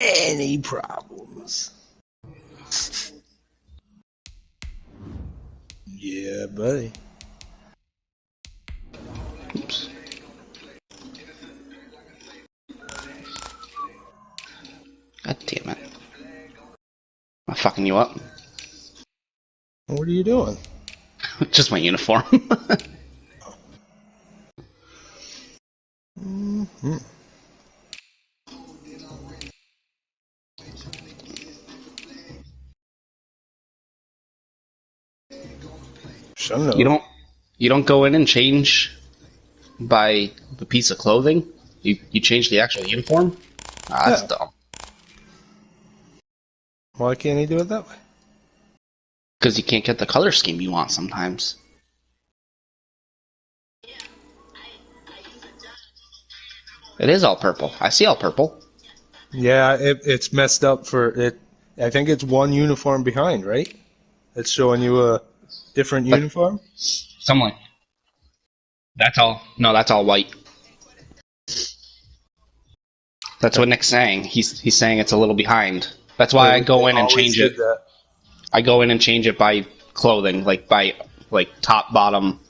any problems. Yeah, buddy. Oops. God damn it. I'm fucking you up. What are you doing? Just my uniform. Mm-hmm. You don't go in and change by the piece of clothing? You change the actual uniform? Ah, that's dumb. Why can't he do it that way? Because you can't get the color scheme you want sometimes. It is all purple. I see all purple. Yeah, it's messed up for it. I think it's one uniform behind, right? It's showing you a different uniform? Someone. That's all. No, that's all white. That's what Nick's saying. He's saying it's a little behind. That's why I go in and change it. I go in and change it by clothing, like by top, bottom.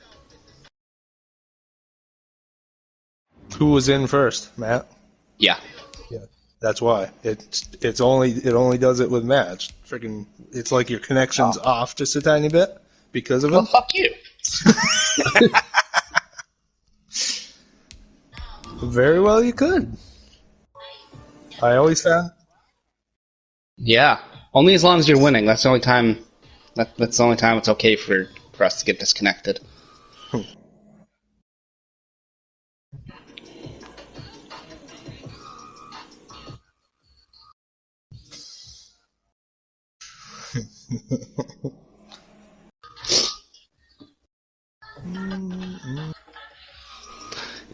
Who was in first, Matt? Yeah. Yeah. That's why. It only does it with match. Freaking, it's like your connection's off just a tiny bit because of it. Well, fuck you. Very well, you could. I always found. Yeah, only as long as you're winning. That's the only time. That's the only time it's okay for us to get disconnected.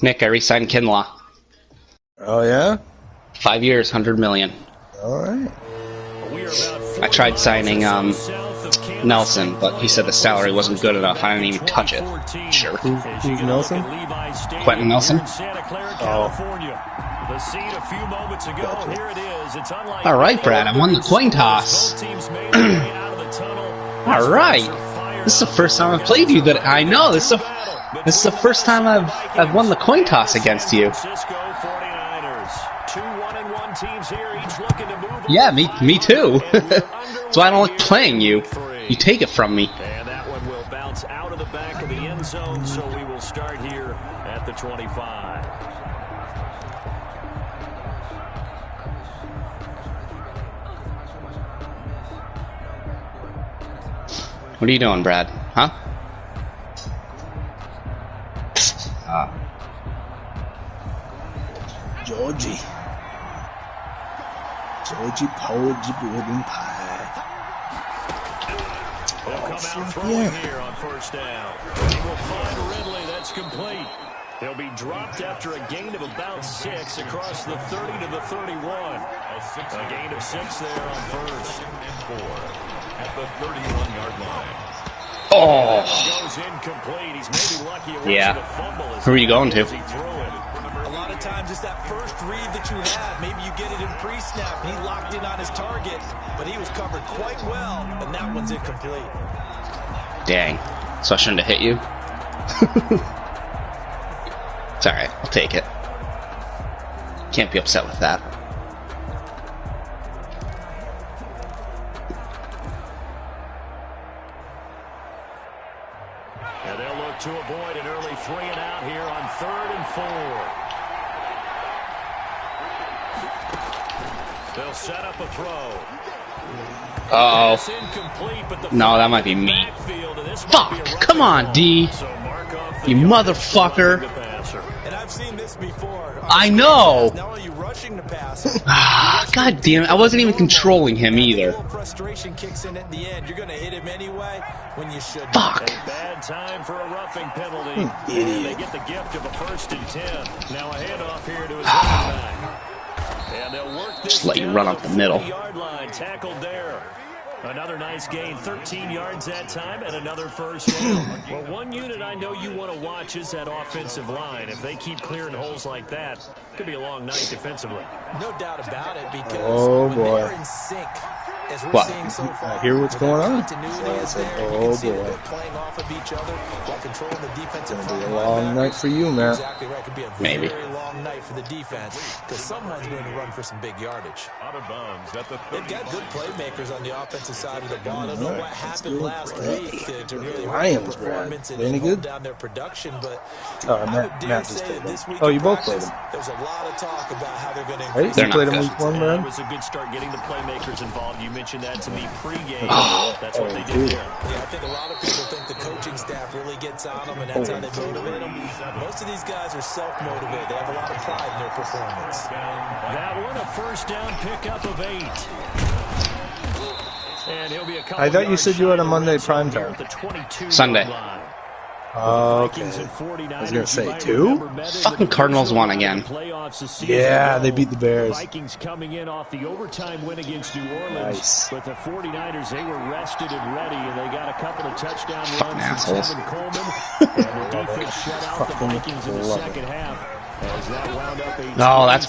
Nick, I re-signed Kinlaw. Oh yeah. 5 years, 100 million. All right. I tried signing Nelson, but he said the salary wasn't good enough. I didn't even touch it. Sure. Who's Nelson? Quentin Nelson. Oh. All right, Brad. I won the coin toss. All right. This is the first time I've played you that I know. This is the first time I've won the coin toss against you. Yeah, me too. That's why I don't like playing you. You take it from me. And that one will bounce out of the back of the end zone, so we will start here at the 25. What are you doing, Brad? Huh? Georgie, Porgy, pudding pie. He'll come out throwing here on first down. He will find Ridley. That's complete. He'll be dropped after a gain of about 6 across the 30 to the 31. A gain of 6 there on first. And 4 at the 31-yard line. Oh. Goes incomplete. He's maybe lucky. Yeah. Who are you going to? A lot of times it's that first read that you have. Maybe you get it in pre-snap. He locked in on his target, but he was covered quite well, and that one's incomplete. Dang. So I shouldn't have hit you? It's alright. I'll take it. Can't be upset with that. And they'll look to avoid an early 3 and out here on 3rd and 4. They'll set up a throw. Uh-oh. No, that might be me. Fuck! Come on, D! You motherfucker! And I've seen this before. I know! Not only are you rushing the pass, God damn it, I wasn't even controlling him either. Frustration kicks in at the end. You're going to hit him anyway when you should. Fuck! A bad time for a roughing penalty. And they get the gift of a 1st and 10. Now a handoff here to his running back. And they'll work this Just let you run up the middle. Yard line, tackled there. Another nice gain, 13 yards that time, and another first down. Well, one unit I know you want to watch is that offensive line. If they keep clearing holes like that, it could be a long night defensively. No doubt about it, because when they're in sync, as we're seeing so far, I hear what's going on. Oh, boy. They're playing off of each other while controlling the defensive front. It'll be a long night for you, man. Exactly right. It could be a very long night for the defense, because someone's going to run for some big yardage. Out of bounds at the 30. They've got good playmakers on the offensive side of the ball. I don't know what happened last week to really hurt their performance and hold down their production, but I would dare say that this week you both played them. There's a lot of talk about how they're going to increase. You played them week 1, man? It was a good start getting the playmakers involved. You mentioned that to me pregame. That's what they did there. Yeah, I think a lot of people think the coaching staff really gets on them, and that's how they motivate them. Most of these guys are self-motivated. They have a lot of pride in their performance. That one, a first down pickup of 8. And he'll be a couple I thought you said you had a Monday primetime. Sunday. Okay. I was going to say 2? Fucking Cardinals won again. Yeah, they beat the Bears. Vikings coming in off the overtime win against New Orleans. Nice. But the 49ers, they were rested and ready, and they got a couple of touchdown Fucking runs from assholes. Tevin Coleman. And the defense shut out the Vikings in the second half. As that wound up a Oh, that's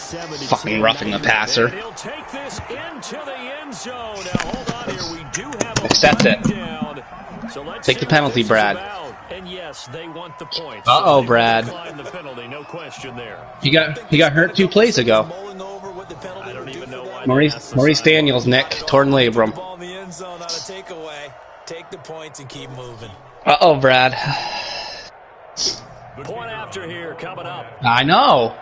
fucking roughing the passer. He'll take this into the end zone. Now hold on here. We do have a Accept it. down. So let's Take the see what penalty, this is Brad. about. And yes, they want the points. Uh-oh, So they Brad. decline the penalty, no question there. He got hurt 2 plays ago. I don't even know why. Maurice Daniels, Nick, torn labrum. Ball in the end zone on a takeaway. Take the points and keep moving. Uh-oh, Brad. Point after here coming up. I know.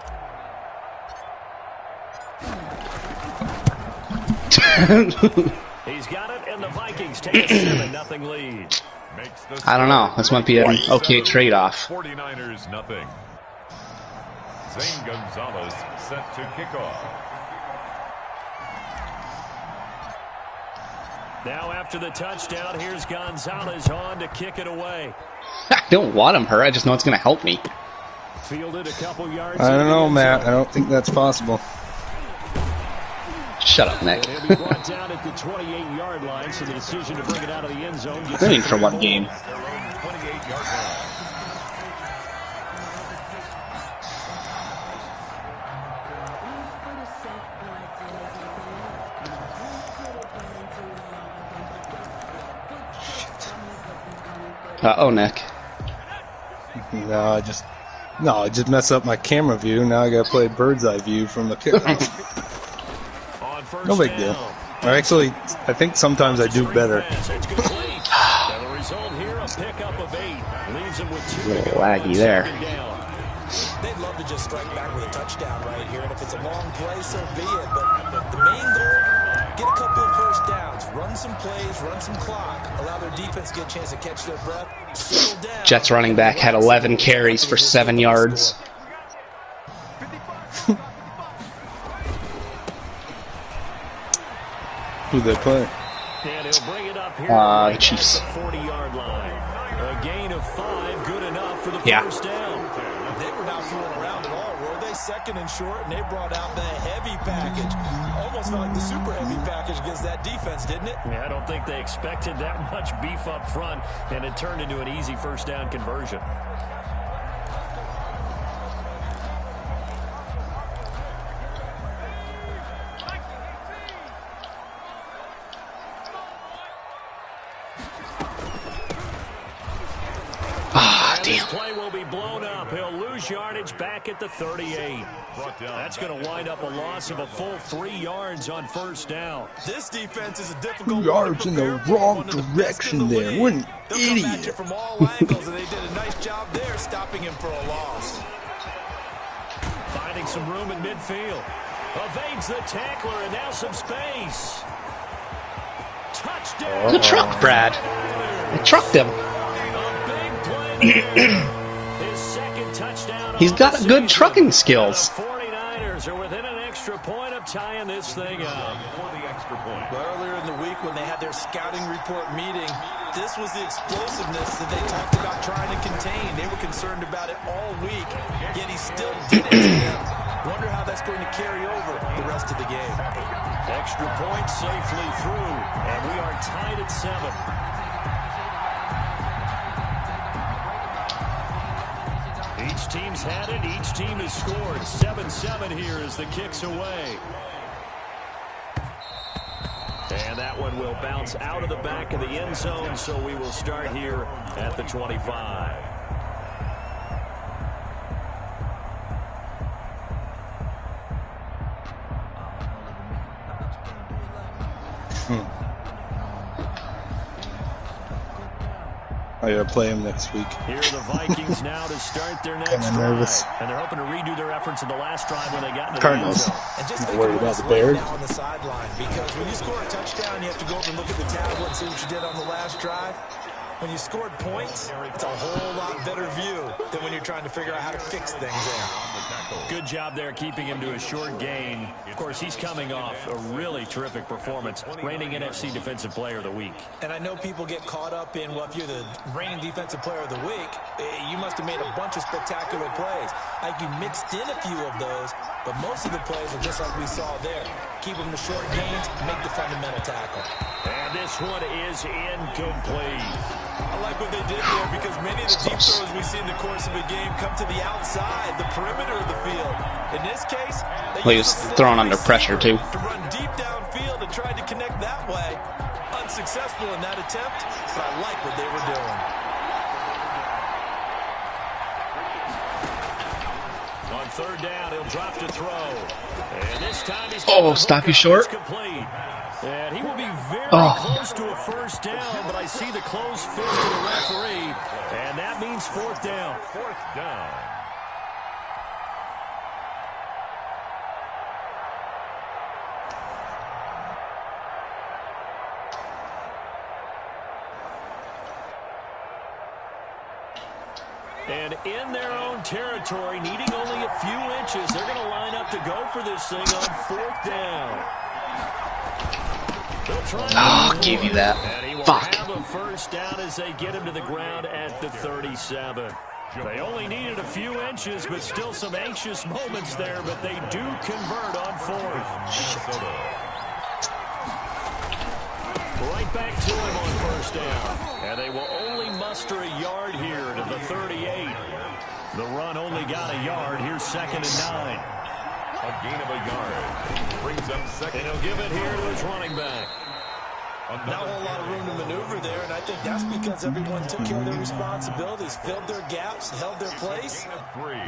He's got it, and the Vikings take a 7-0 lead. I don't know. This might be an okay trade-off. 49ers nothing. Zane Gonzalez set to kick off. Now after the touchdown, here's Gonzalez on to kick it away. I don't want him hurt. I just know it's going to help me. Fielded a couple yards. I don't know, Matt. I don't think that's possible. Shut up, Nick. He'll be brought down at the 28-yard line, so the decision to bring it out of the end zone. Winning for what game? 28-yard line. Uh-oh, Nick. No, I just messed up my camera view. Now I got to play bird's eye view from the kickoff. No big deal. I think sometimes I do better. The result here, a pickup of 8. Leaves him with 2 A little laggy there. They'd love to just strike back with a touchdown right here, and if it's a long play, so be it. But the main goal, get a couple of first downs, run some plays, run some clock, allow their defense to get a chance to catch their breath, settle down. Jets running back had 11 carries for 7 yards. Who they play? And he'll bring it up here The Chiefs. at the 40-yard line. A gain of 5, good enough for the first down. They were not fooling around at all, were they? Second and short, and they brought out the heavy package. Almost felt like the super heavy package against that defense, didn't it? Yeah, I don't think they expected that much beef up front, and it turned into an easy first down conversion. This play will be blown up. He'll lose yardage back at the 38. That's going to wind up a loss of a full 3 yards on first down. This defense is a difficult 2 yards in the wrong direction there. What an idiot. Come at you from all angles, and they did a nice job there stopping him for a loss. Finding some room in midfield. Evades the tackler, and now some space. Touchdown. Good truck, Brad. I trucked him. His second touchdown. He's got good trucking skills. The 49ers are within an extra point of tying this thing up. For the extra point. Earlier in the week when they had their scouting report meeting, this was the explosiveness that they talked about trying to contain. They were concerned about it all week, yet he still did it to them. Wonder how that's going to carry over the rest of the game. Extra point safely through, and we are tied at 7. Each team's had it. Each team has scored. 7-7 here as the kick's away. And that one will bounce out of the back of the end zone, so we will start here at the 25. I gotta play him next week. Here are the Vikings now to start their next drive. Nervous. And they're hoping to redo their efforts in the last drive when they got into Cardinals. the end zone. And just Not worried about the Bears. on the sideline, because when you score a touchdown, you have to go over and look at the tablet and see what you did on the last drive. When you scored points, it's a whole lot better view than when you're trying to figure out how to fix things there. Good job there keeping him to a short gain. Of course, he's coming off a really terrific performance, reigning NFC Defensive Player of the Week. And I know people get caught up in, well, if you're the reigning Defensive Player of the Week, you must have made a bunch of spectacular plays. Like you mixed in a few of those, but most of the plays are just like we saw there. Keep them to short gains, make the fundamental tackle. And this one is incomplete. I like what they did there because many of the deep throws we see in the course of a game come to the outside, the perimeter of the field. In this case, he was thrown under pressure too. To run deep downfield and tried to connect that way. Unsuccessful in that attempt, but I like what they were doing. On third down, he'll drop to throw. And this time he's stop you short. Complete. And he will be very close to a first down, but I see the closed fist of the referee, and that means fourth down. Fourth down. And in their own territory, needing only a few inches, they're going to line up to go for this thing on fourth down. I'll give you that. And he will Fuck. have a first down as they get him to the ground at the 37. They only needed a few inches, but still some anxious moments there, but they do convert on fourth. Right back to him on first down. And they will only muster a yard here to the 38. The run only got a yard. Here's 2nd and 9. A gain of a yard. Brings up second. And he'll give it here to his running back. Not a whole lot of room to maneuver there, and I think that's because everyone took care of their responsibilities, filled their gaps, held their place.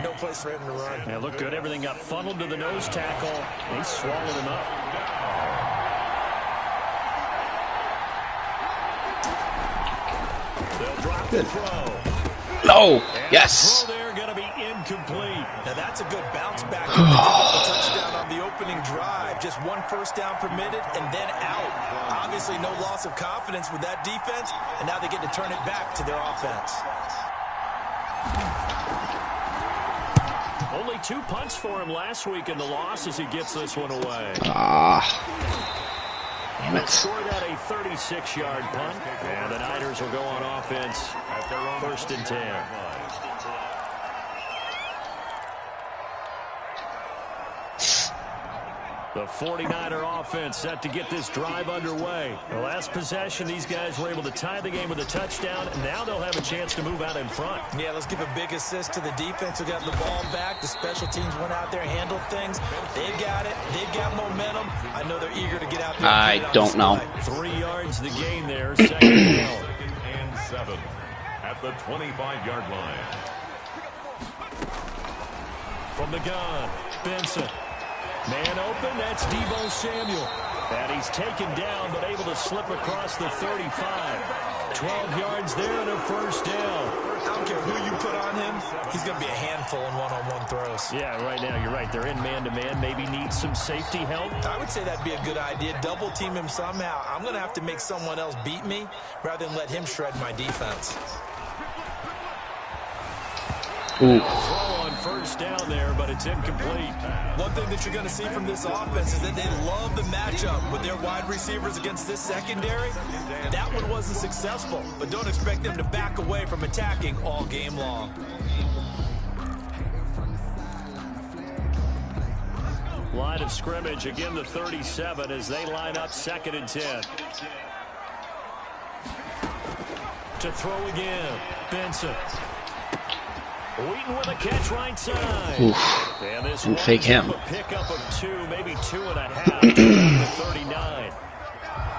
No place for him to run. Yeah, looked good. Everything got funneled to the nose tackle. He swallowed him up. They'll drop the throw. No. And Yes. the throw there going to be incomplete. Now that's a good bounce back. A touchdown on the opening drive. Just one first down permitted and then out. Obviously no loss of confidence with that defense, and now they get to turn it back to their offense. Only 2 punts for him last week in the loss as he gets this one away. Damn it. Scored at a 36-yard punt, and the Niners will go on offense at their own 1st and 10. The 49er offense set to get this drive underway. The last possession, these guys were able to tie the game with a touchdown, and now they'll have a chance to move out in front. Yeah, let's give a big assist to the defense who got the ball back. The special teams went out there, handled things. They've got it. They've got momentum. I know they're eager to get out there. I don't know. 3 yards the gain there, 2nd down. And 7 at the 25-yard line. From the gun, Benson. Man open, that's Deebo Samuel. And he's taken down, but able to slip across the 35. 12 yards there and a first down. I don't care who you put on him. He's going to be a handful in one-on-one throws. Yeah, right now, you're right. They're in man-to-man. Maybe need some safety help. I would say that'd be a good idea. Double team him somehow. I'm going to have to make someone else beat me rather than let him shred my defense. Ooh. Throw on first down there, but it's incomplete. One thing that you're going to see from this offense is that they love the matchup with their wide receivers against this secondary. That one wasn't successful, but don't expect them to back away from attacking all game long. Line of scrimmage, again the 37 as they line up 2nd and 10. To throw again, Benson. Wheaton with a catch right side. Oof. And this and fake him. A pickup of 2, maybe 2.5 to 39.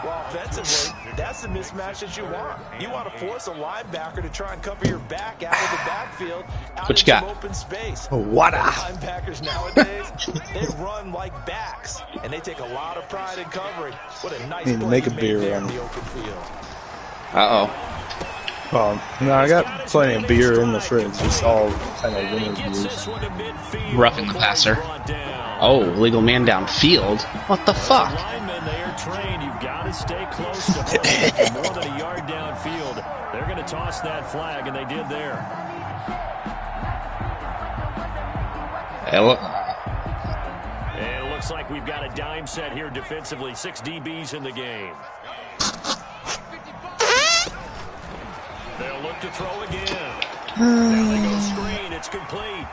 Well, offensively, that's the mismatch that you want. You want to force a linebacker to try and cover your back out of the backfield, out what you got? open space. What a linebackers nowadays, they run like backs, and they take a lot of pride in covering. What a nice play make a he beer made there run. in the open field. No, I got plenty of beer in the fridge. It's all kind of winter beers. Roughing the passer. Oh, legal man downfield. What the fuck? Linemen, they are trained. You've got to stay close to for more than a yard downfield. They're going to toss that flag, and they did there. Hey, look. And it looks like we've got a dime set here defensively. 6 DBs in the game. They'll look to throw again. Now they go screen. It's complete.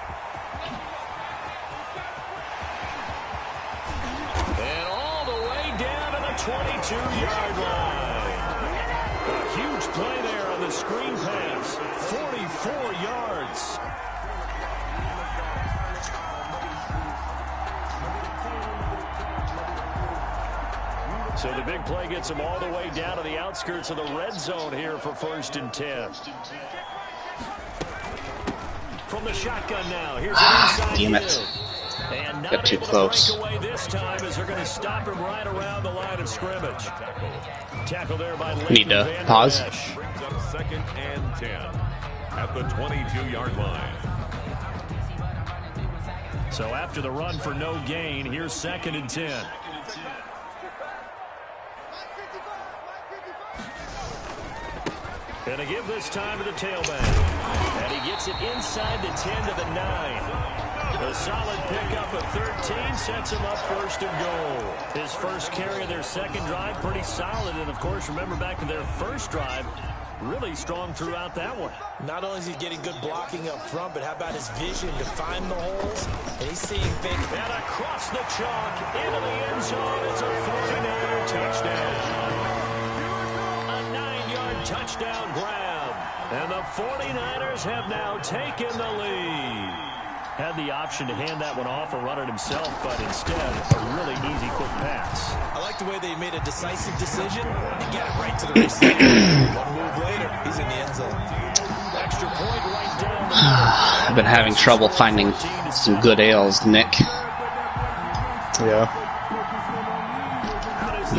And all the way down to the 22-yard line. A huge play there on the screen pass. 44 yards. So the big play gets them all the way down to the outskirts of the red zone here for 1st and 10. From the shotgun now. Here's an inside damn it. And Got too close. To break away this time as they're going to stop him right around the line of scrimmage. Tackle there by Need to pause. Brings up 2nd and 10 at the 22-yard line. So after the run for no gain, here's 2nd and 10. And a give this time to the tailback. And he gets it inside the 10 to the 9. A solid pickup of 13 sets him up 1st and goal. His first carry of their 2nd drive, pretty solid. And, of course, remember back to their 1st drive, really strong throughout that one. Not only is he getting good blocking up front, but how about his vision to find the holes? And he's seeing things. And across the chalk into the end zone. It's a 49er touchdown. Touchdown grab. And the 49ers have now taken the lead. Had the option to hand that one off or run it himself, but instead, a really easy, quick pass. I like the way they made a decisive decision and get it right to the receiver. One move later, he's in the end zone. Extra point right down the middle. I've been having trouble finding some good ales, Nick. Yeah.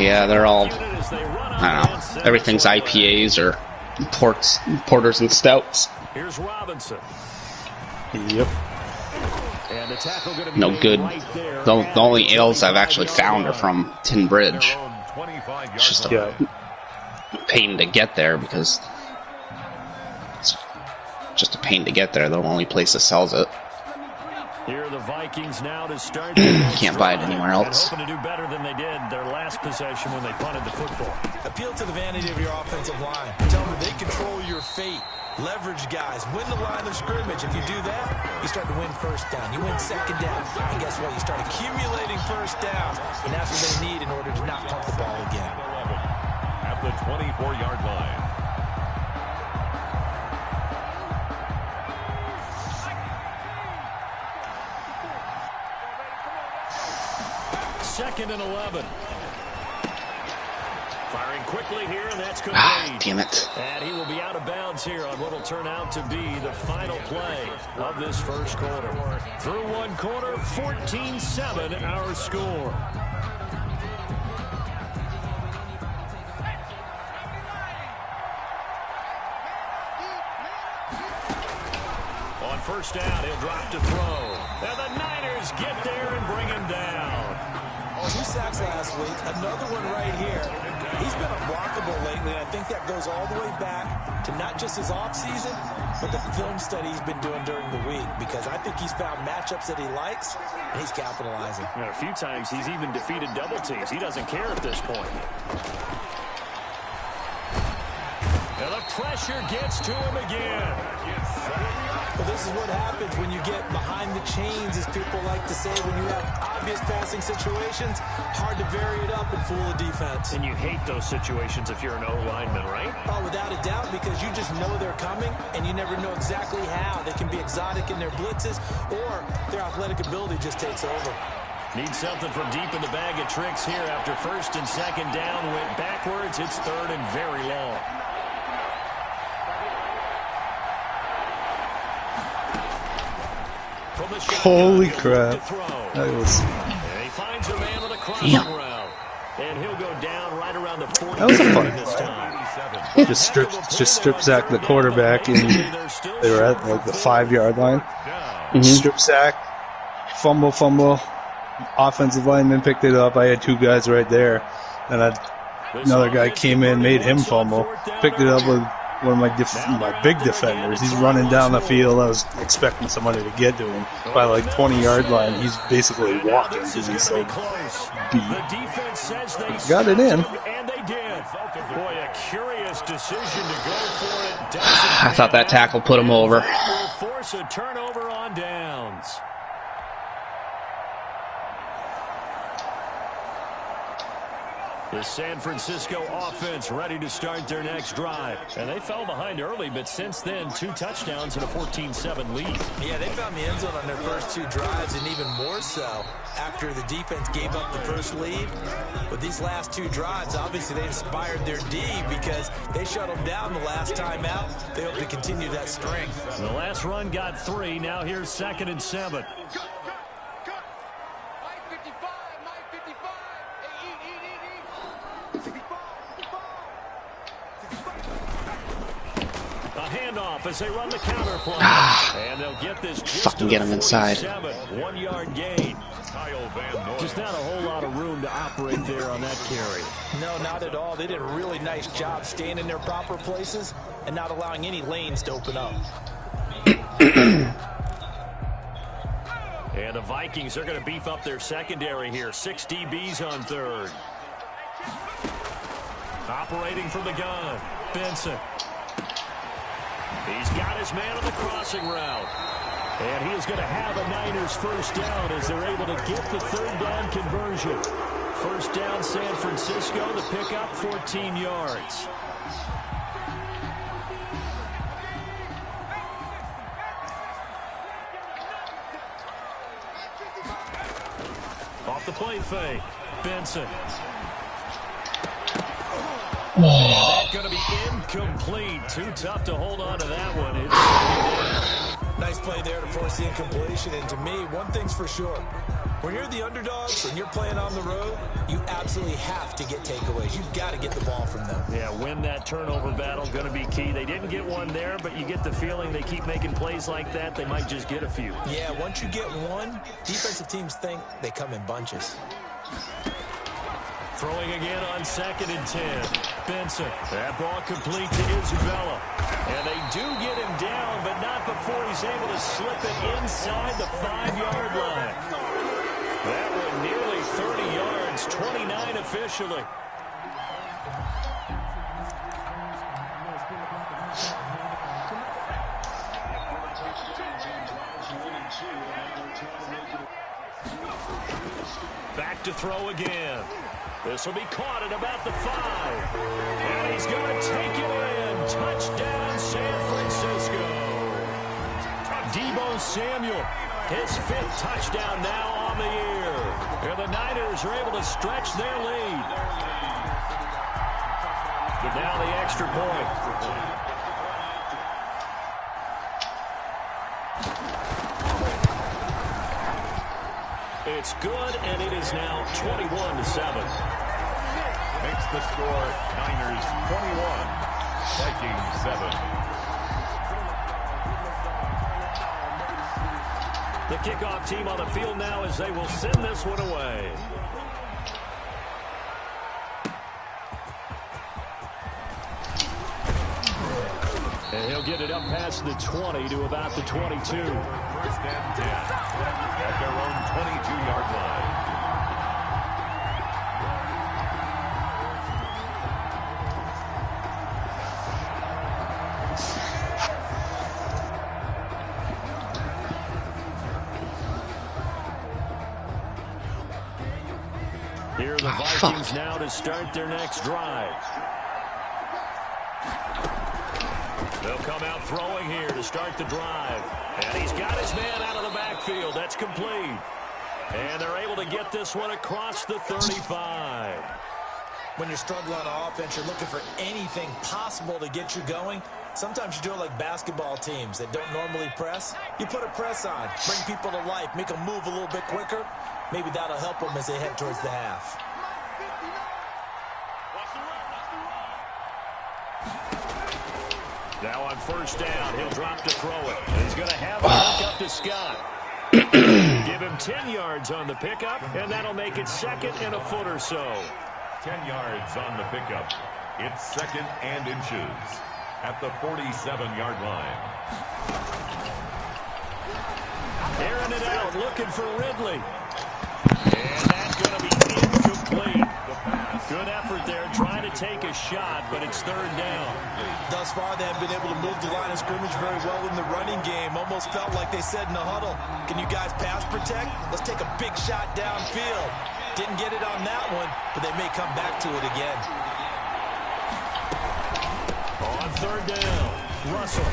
Yeah, they're all, I don't know, everything's IPAs or porters and stouts. Here's Robinson. Yep. And the tackle gonna be No good. right there. The only ales I've actually found are from Tin Bridge. It's just a pain to get there because it's just a pain to get there. The only place that sells it. Here are the Vikings now to start. Can't buy it anywhere else. Hoping to do better than they did their last possession when they punted the football. Appeal to the vanity of your offensive line. Tell them they control your fate. Leverage guys. Win the line of scrimmage. If you do that, you start to win 1st down. You win 2nd down. And guess what? You start accumulating 1st downs. And that's what they need in order to not punt the ball again. At the 24-yard line. Second and 11. Firing quickly here, and that's complete. Damn it. And he will be out of bounds here on what will turn out to be the final play of this 1st quarter. Through 1 quarter, 14-7 our score. On 1st down, he'll drop to throw. And the Niners get there and bring him down. 2 sacks last week, another one right here. He's been unblockable lately, and I think that goes all the way back to not just his offseason, but the film study he's been doing during the week, because I think he's found matchups that he likes, and he's capitalizing. And a few times he's even defeated double teams. He doesn't care at this point. And the pressure gets to him again. Well, this is what happens when you get behind the chains, as people like to say. When you have obvious passing situations, hard to vary it up and fool a defense. And you hate those situations if you're an O-lineman, right? Oh, without a doubt, because you just know they're coming, and you never know exactly how. They can be exotic in their blitzes, or their athletic ability just takes over. Need something from deep in the bag of tricks here. After first and second down, went backwards. It's third and very long. Holy crap. That was... And he finds a man with a crossing route. And he'll go down right around the 40 That was a fun. this time. Just strip sack the quarterback, and they were at like the 5-yard line. Strip sack, fumble. Offensive lineman picked it up. I had 2 guys right there, and another guy came in, made him fumble, picked it up with one of my big defenders. He's running down the field. I was expecting somebody to get to him. By like 20-yard line, he's basically walking because he's so beat. Got it in. And they did. Boy, a curious decision to go for it. I thought that tackle put him over. Will force a turnover on downs. The San Francisco offense ready to start their next drive. And they fell behind early, but since then, 2 touchdowns and a 14-7 lead. Yeah, they found the end zone on their first 2 drives, and even more so after the defense gave up the first lead. But these last 2 drives, obviously they inspired their D because they shut them down the last time out. They hope to continue that string. The last run got 3. Now here's 2nd and 7. Handoff as they run the counter play. And they'll get this just Fucking get him inside. 1-yard gain. Just not a whole lot of room to operate there on that carry. No, not at all. They did a really nice job staying in their proper places and not allowing any lanes to open up. And the Vikings are going to beef up their secondary here. 6 DBs on 3rd. Operating from the gun. Benson. He's got his man on the crossing route. And he is going to have a Niners first down as they're able to get the 3rd down conversion. First down, San Francisco. The pickup, 14 yards. Off the play fake. Benson. And that's going to be incomplete. Too tough to hold on to that one. It's nice play there to force the incompletion. And to me, one thing's for sure. When you're the underdogs and you're playing on the road, you absolutely have to get takeaways. You've got to get the ball from them. Yeah, win that turnover battle, going to be key. They didn't get one there, but you get the feeling they keep making plays like that, they might just get a few. Yeah, once you get one, defensive teams think they come in bunches. Throwing again on 2nd and 10. Benson. That ball complete to Isabella. And they do get him down, but not before he's able to slip it inside the 5-yard line. That one nearly 30 yards, 29 officially. Back to throw again. This will be caught at about the 5. And he's going to take it in. Touchdown, San Francisco. Deebo Samuel, his 5th touchdown now on the year. And the Niners are able to stretch their lead. But now the extra point. It's good, and it is now 21-7. Makes the score Niners 21, Vikings 7. The kickoff team on the field now as they will send this one away. And he'll get it up past the 20 to about the 22. First and 10 at their own 22-yard line. the Vikings now to start their next drive. They'll come out throwing here to start the drive. And he's got his man out of the backfield. That's complete. And they're able to get this one across the 35. When you're struggling on offense, you're looking for anything possible to get you going. Sometimes you do it like basketball teams that don't normally press. You put a press on, bring people to life, make them move a little bit quicker. Maybe that'll help them as they head towards the half. Now on first down, he'll drop to throw it. And he's going to have a hook up to Scott. Give him 10 yards on the pickup, and that'll make it 2nd and a foot or so. 10 yards on the pickup. It's 2nd and inches at the 47-yard line. Airing it out, looking for Ridley. And that's going to be incomplete. Good effort there, trying to take a shot, but it's 3rd down. Thus far, they haven't been able to move the line of scrimmage very well in the running game. Almost felt like they said in the huddle, can you guys pass protect? Let's take a big shot downfield. Didn't get it on that one, but they may come back to it again. On 3rd down, Russell.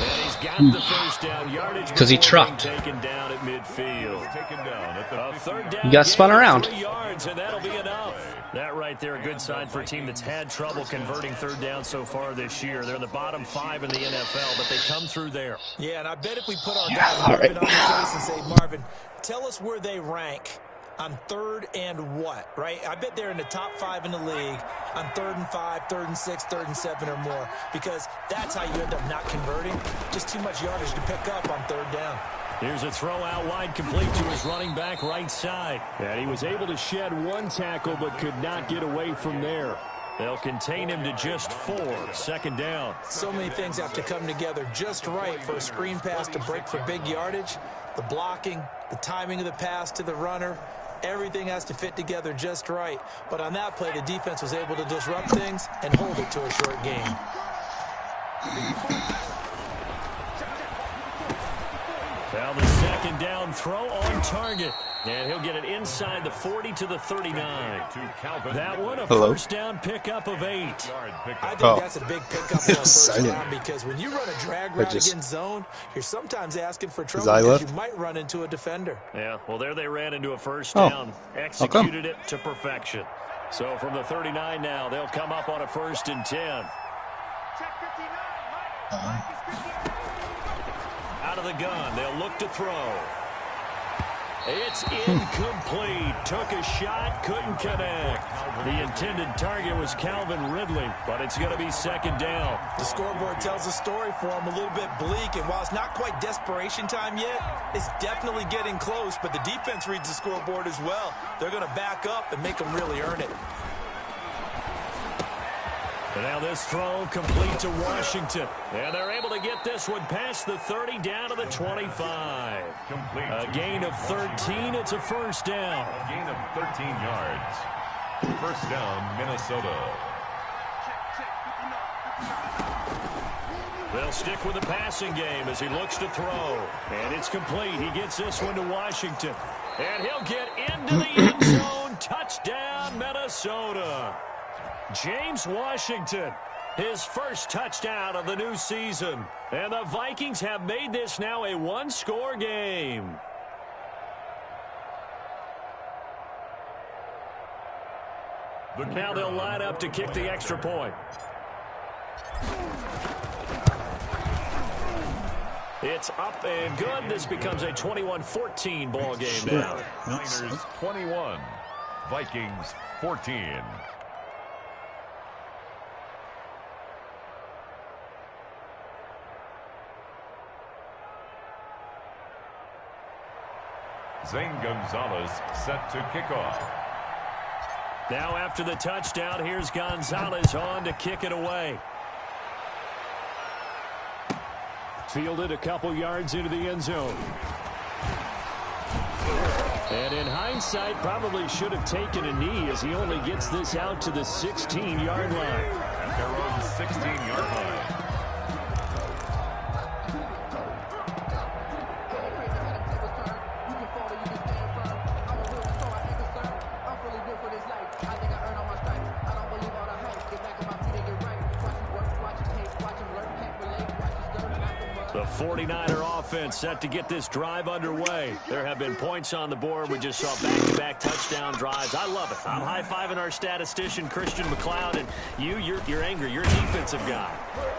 And he's got the first down yardage because he trucked. Taken down at midfield. A 3rd down. He got spun around. 3 yards, and that'll be enough. That right there, a good sign for a team that's had trouble converting 3rd down so far this year. They're in the bottom 5 in the NFL, but they come through there. Yeah, and I bet if we put our guy Marvin on the case and say, Marvin, tell us where they rank on 3rd and what, right? I bet they're in the top 5 in the league on 3rd and 5, 3rd and 6, 3rd and 7 or more, because that's how you end up not converting. Just too much yardage to pick up on 3rd down. Here's a throw out wide, complete to his running back right side. And he was able to shed 1 tackle but could not get away from there. They'll contain him to just 4. 2nd down. So many things have to come together just right for a screen pass to break for big yardage. The blocking, the timing of the pass to the runner, everything has to fit together just right. But on that play, the defense was able to disrupt things and hold it to a short game. Now the 2nd down throw on target. And he'll get it inside the 40 to the 39. That one, a first down pickup of 8. I think that's a big pickup on first down, because when you run a drag route against zone, you're sometimes asking for trouble because you might run into a defender. Yeah, well, there they ran into a first down. Executed it to perfection. So from the 39 now, they'll come up on a 1st and 10. Out of the gun, they'll look to throw. It's incomplete. Took a shot, couldn't connect. The intended target was Calvin Ridley, but it's going to be 2nd down. The scoreboard tells a story for him, a little bit bleak, and while it's not quite desperation time yet, it's definitely getting close, but the defense reads the scoreboard as well. They're going to back up and make them really earn it. And now this throw complete to Washington. And they're able to get this one past the 30 down to the 25. A gain of 13. It's a 1st down. A gain of 13 yards. 1st down, Minnesota. They'll stick with the passing game as he looks to throw. And it's complete. He gets this one to Washington. And he'll get into the end zone. Touchdown, Minnesota. James Washington, his first touchdown of the new season. And the Vikings have made this now a 1-score game. Now they'll line up to kick the extra point. It's up and good. This becomes a 21-14 ball game now. Niners 21, Vikings 14. Zane Gonzalez set to kick off. Now after the touchdown, here's Gonzalez on to kick it away. Fielded a couple yards into the end zone. And in hindsight, probably should have taken a knee as he only gets this out to the 16-yard line. At their own 16-yard line. The 49er offense set to get this drive underway. There have been points on the board. We just saw back-to-back touchdown drives. I love it. I'm high-fiving our statistician, Christian McLeod, and you're angry. You're a defensive guy.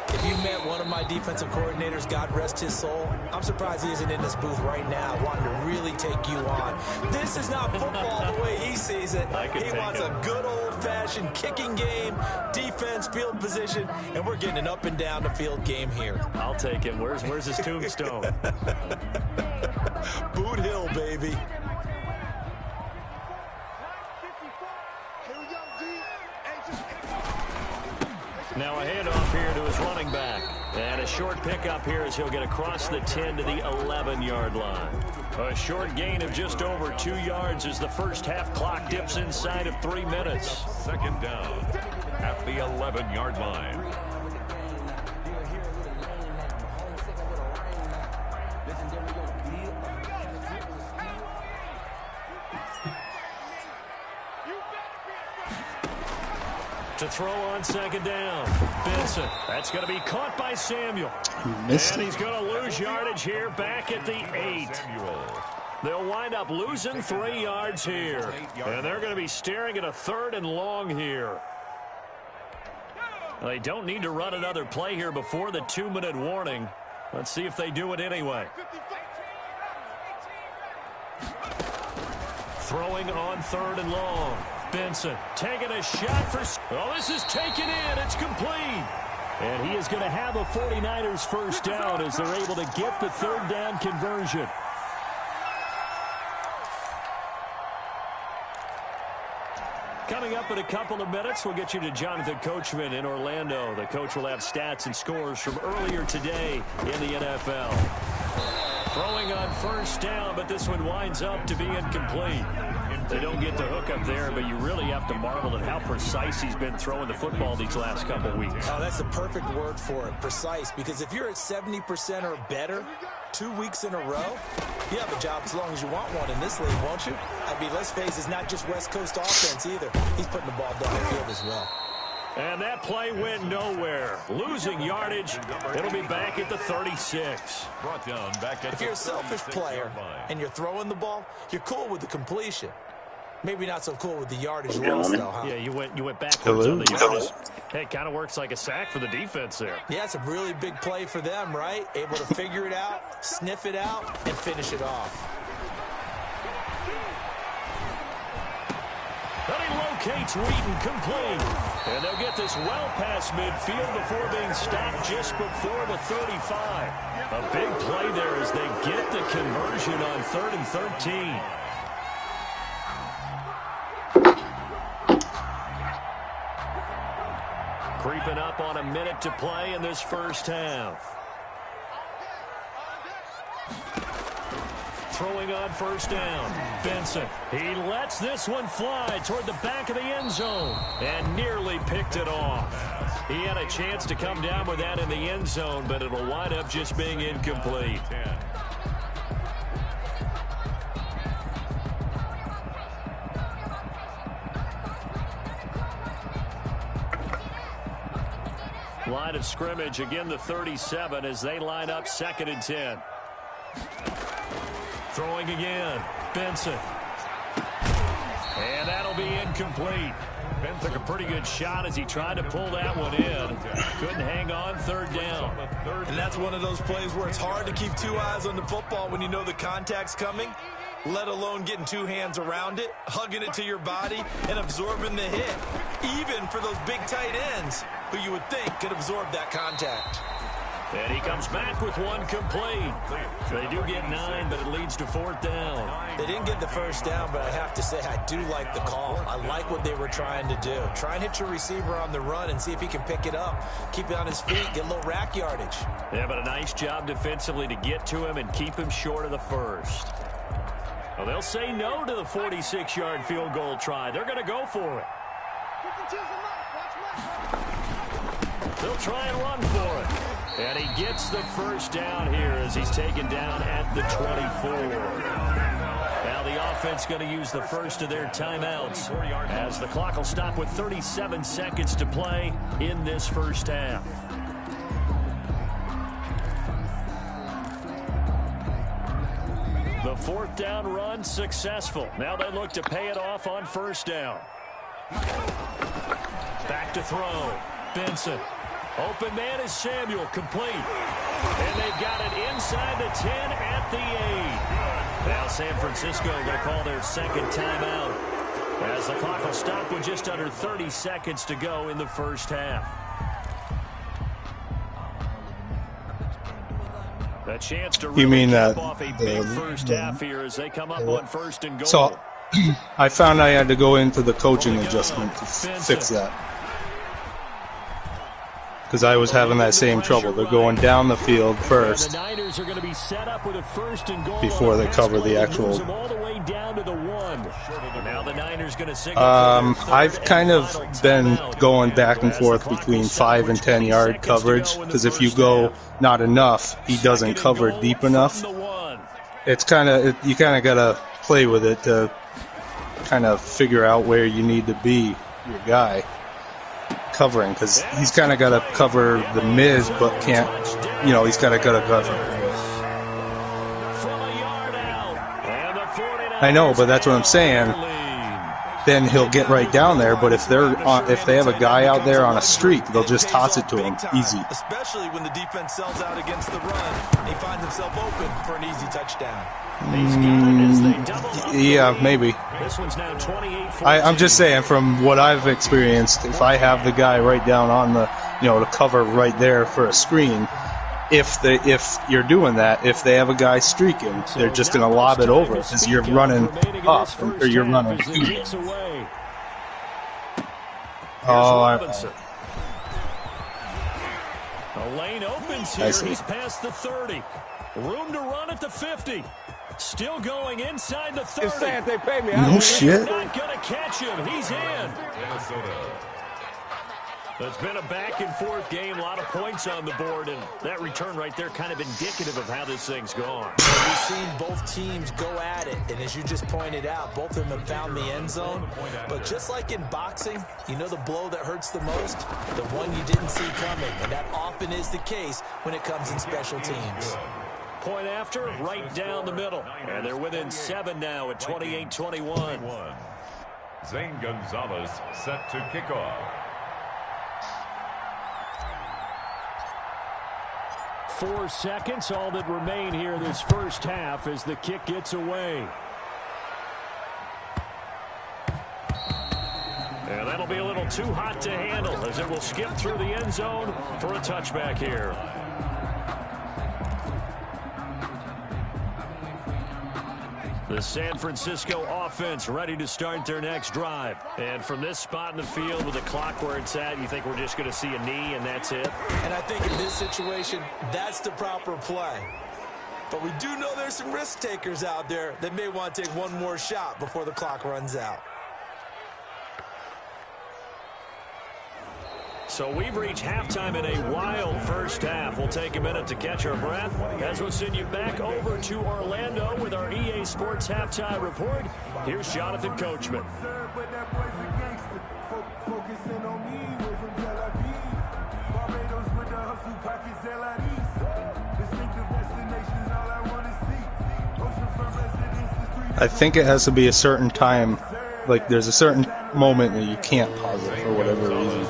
If you met one of my defensive coordinators, God rest his soul, I'm surprised he isn't in this booth right now wanting to really take you on. This is not football the way he sees it. He wants a good old-fashioned kicking game, defense, field position, and we're getting an up-and-down-the-field game here. I'll take him. Where's his tombstone? Boot Hill, baby. Now a handoff here to his running back. And a short pickup here as he'll get across the 10 to the 11-yard line. A short gain of just over 2 yards as the first half clock dips inside of 3 minutes. Second down at the 11-yard line. To throw on second down. Benson. That's going to be caught by Samuel. And he's going to lose yardage here back at the 8. They'll wind up losing 3 yards here. And they're going to be staring at a 3rd and long here. They don't need to run another play here before the 2-minute warning. Let's see if they do it anyway. Throwing on 3rd and long. Benson taking a shot for... Oh, this is taken in. It's complete. And he is going to have a 49ers first down as they're able to get the 3rd down conversion. Coming up in a couple of minutes, we'll get you to Jonathan Coachman in Orlando. The coach will have stats and scores from earlier today in the NFL. Throwing on first down, but this one winds up to be incomplete. They don't get the hook up there, but you really have to marvel at how precise he's been throwing the football these last couple weeks. Oh, that's the perfect word for it, precise, because if you're at 70% or better 2 weeks in a row, you have a job as long as you want one in this league, won't you? I mean, let's face it, it's not just West Coast offense either. He's putting the ball down the field as well. And that play went nowhere. Losing yardage. It'll be back at the 36. Brought down back at if you're a selfish player and you're throwing the ball, you're cool with the completion. Maybe not so cool with the yardage loss, though, huh? Yeah, you went backwards on the yardage. Hey, it kind of works like a sack for the defense there. Yeah, it's a really big play for them, right? Able to figure it out, sniff it out, and finish it off. Then he locates Wheaton complete. And they'll get this well past midfield before being stopped just before the 35. A big play there as they get the conversion on 3rd and 13. Creeping up on a minute to play in this first half. Throwing on first down. Benson. He lets this one fly toward the back of the end zone and nearly picked it off. He had a chance to come down with that in the end zone, but it'll wind up just being incomplete. Line of scrimmage, again the 37 as they line up 2nd and 10. Throwing again, Benson. And that'll be incomplete. Ben took a pretty good shot as he tried to pull that one in. Couldn't hang on, 3rd down. And that's one of those plays where it's hard to keep 2 eyes on the football when you know the contact's coming, let alone getting 2 hands around it, hugging it to your body, and absorbing the hit. Even for those big tight ends who you would think could absorb that contact. And he comes back with one complete. They do get 9, but it leads to 4th down. They didn't get the first down, but I have to say I do like the call. I like what they were trying to do. Try and hit your receiver on the run and see if he can pick it up. Keep it on his feet, get a little rack yardage. Yeah, but a nice job defensively to get to him and keep him short of the first. Well, they'll say no to the 46-yard field goal try. They're going to go for it. They'll try and run for it. And he gets the first down here as he's taken down at the 24. Now the offense going to use the first of their timeouts as the clock will stop with 37 seconds to play in this first half. The fourth down run successful. Now they look to pay it off on first down. Back to throw. Benson. Open man is Samuel. Complete. And they've got it inside the 10 at the 8. Now San Francisco going to call their second timeout, as the clock will stop with just under 30 seconds to go in the first half. A chance to really you mean that off a big first half here as they come up on first and goal. So I found I had to go into the coaching adjustment to fix that, because I was having that same trouble. They're going down the field first before they cover the actual. I've kind of been going back and forth between 5 and 10 yard coverage, because if you go not enough, he doesn't cover deep enough. It's you kind of gotta play with it to kind of figure out where you need to be your guy covering, because he's kind of got to cover the mid, but can't, he's got to cover. I know, but that's what I'm saying. Then he'll get right down there. But if they have a guy out there on a streak, they'll just toss it to him easy. Especially when the defense sells out against the run, he finds himself open for an easy touchdown. Yeah, maybe. I'm just saying, from what I've experienced, if I have the guy right down on the, to cover right there for a screen, if you're doing that, if they have a guy streaking, they're just going to lob it over because you're running up or you're running. A lane opens here. He's past the 30. Room to run at the 50. Still going inside the 30. They pay me. No shit. Not going to catch him. He's in. It's been a back-and-forth game, a lot of points on the board, and that return right there kind of indicative of how this thing's gone. We've seen both teams go at it, and as you just pointed out, both of them have found the end zone. But just like in boxing, the blow that hurts the most? The one you didn't see coming, and that often is the case when it comes in special teams. Point after, right down the middle. And they're within 7 now at 28-21. Zane Gonzalez set to kick off. 4 seconds, all that remain here this first half as the kick gets away. And that'll be a little too hot to handle as it will skip through the end zone for a touchback here. The San Francisco offense ready to start their next drive. And from this spot in the field with the clock where it's at, you think we're just going to see a knee and that's it? And I think in this situation, that's the proper play. But we do know there's some risk takers out there that may want to take one more shot before the clock runs out. So we've reached halftime in a wild first half. We'll take a minute to catch our breath as we'll send you back over to Orlando with our EA Sports Halftime Report. Here's Jonathan Coachman. I think it has to be a certain time. Like, there's a certain moment that you can't pause it for whatever reason.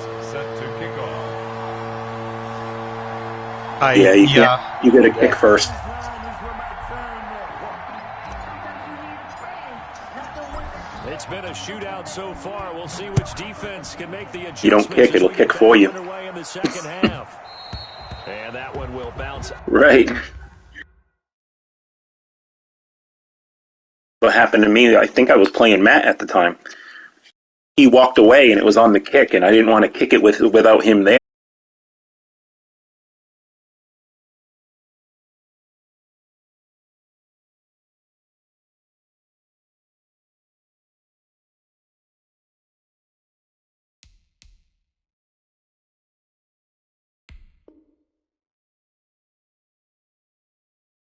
You get a kick first. It's been a shootout so far. We'll see which defense can make the adjustments. You don't kick, it'll kick for you. In the second half. And that one will bounce. Right. What happened to me, I think I was playing Matt at the time. He walked away and it was on the kick, and I didn't want to kick it without him there.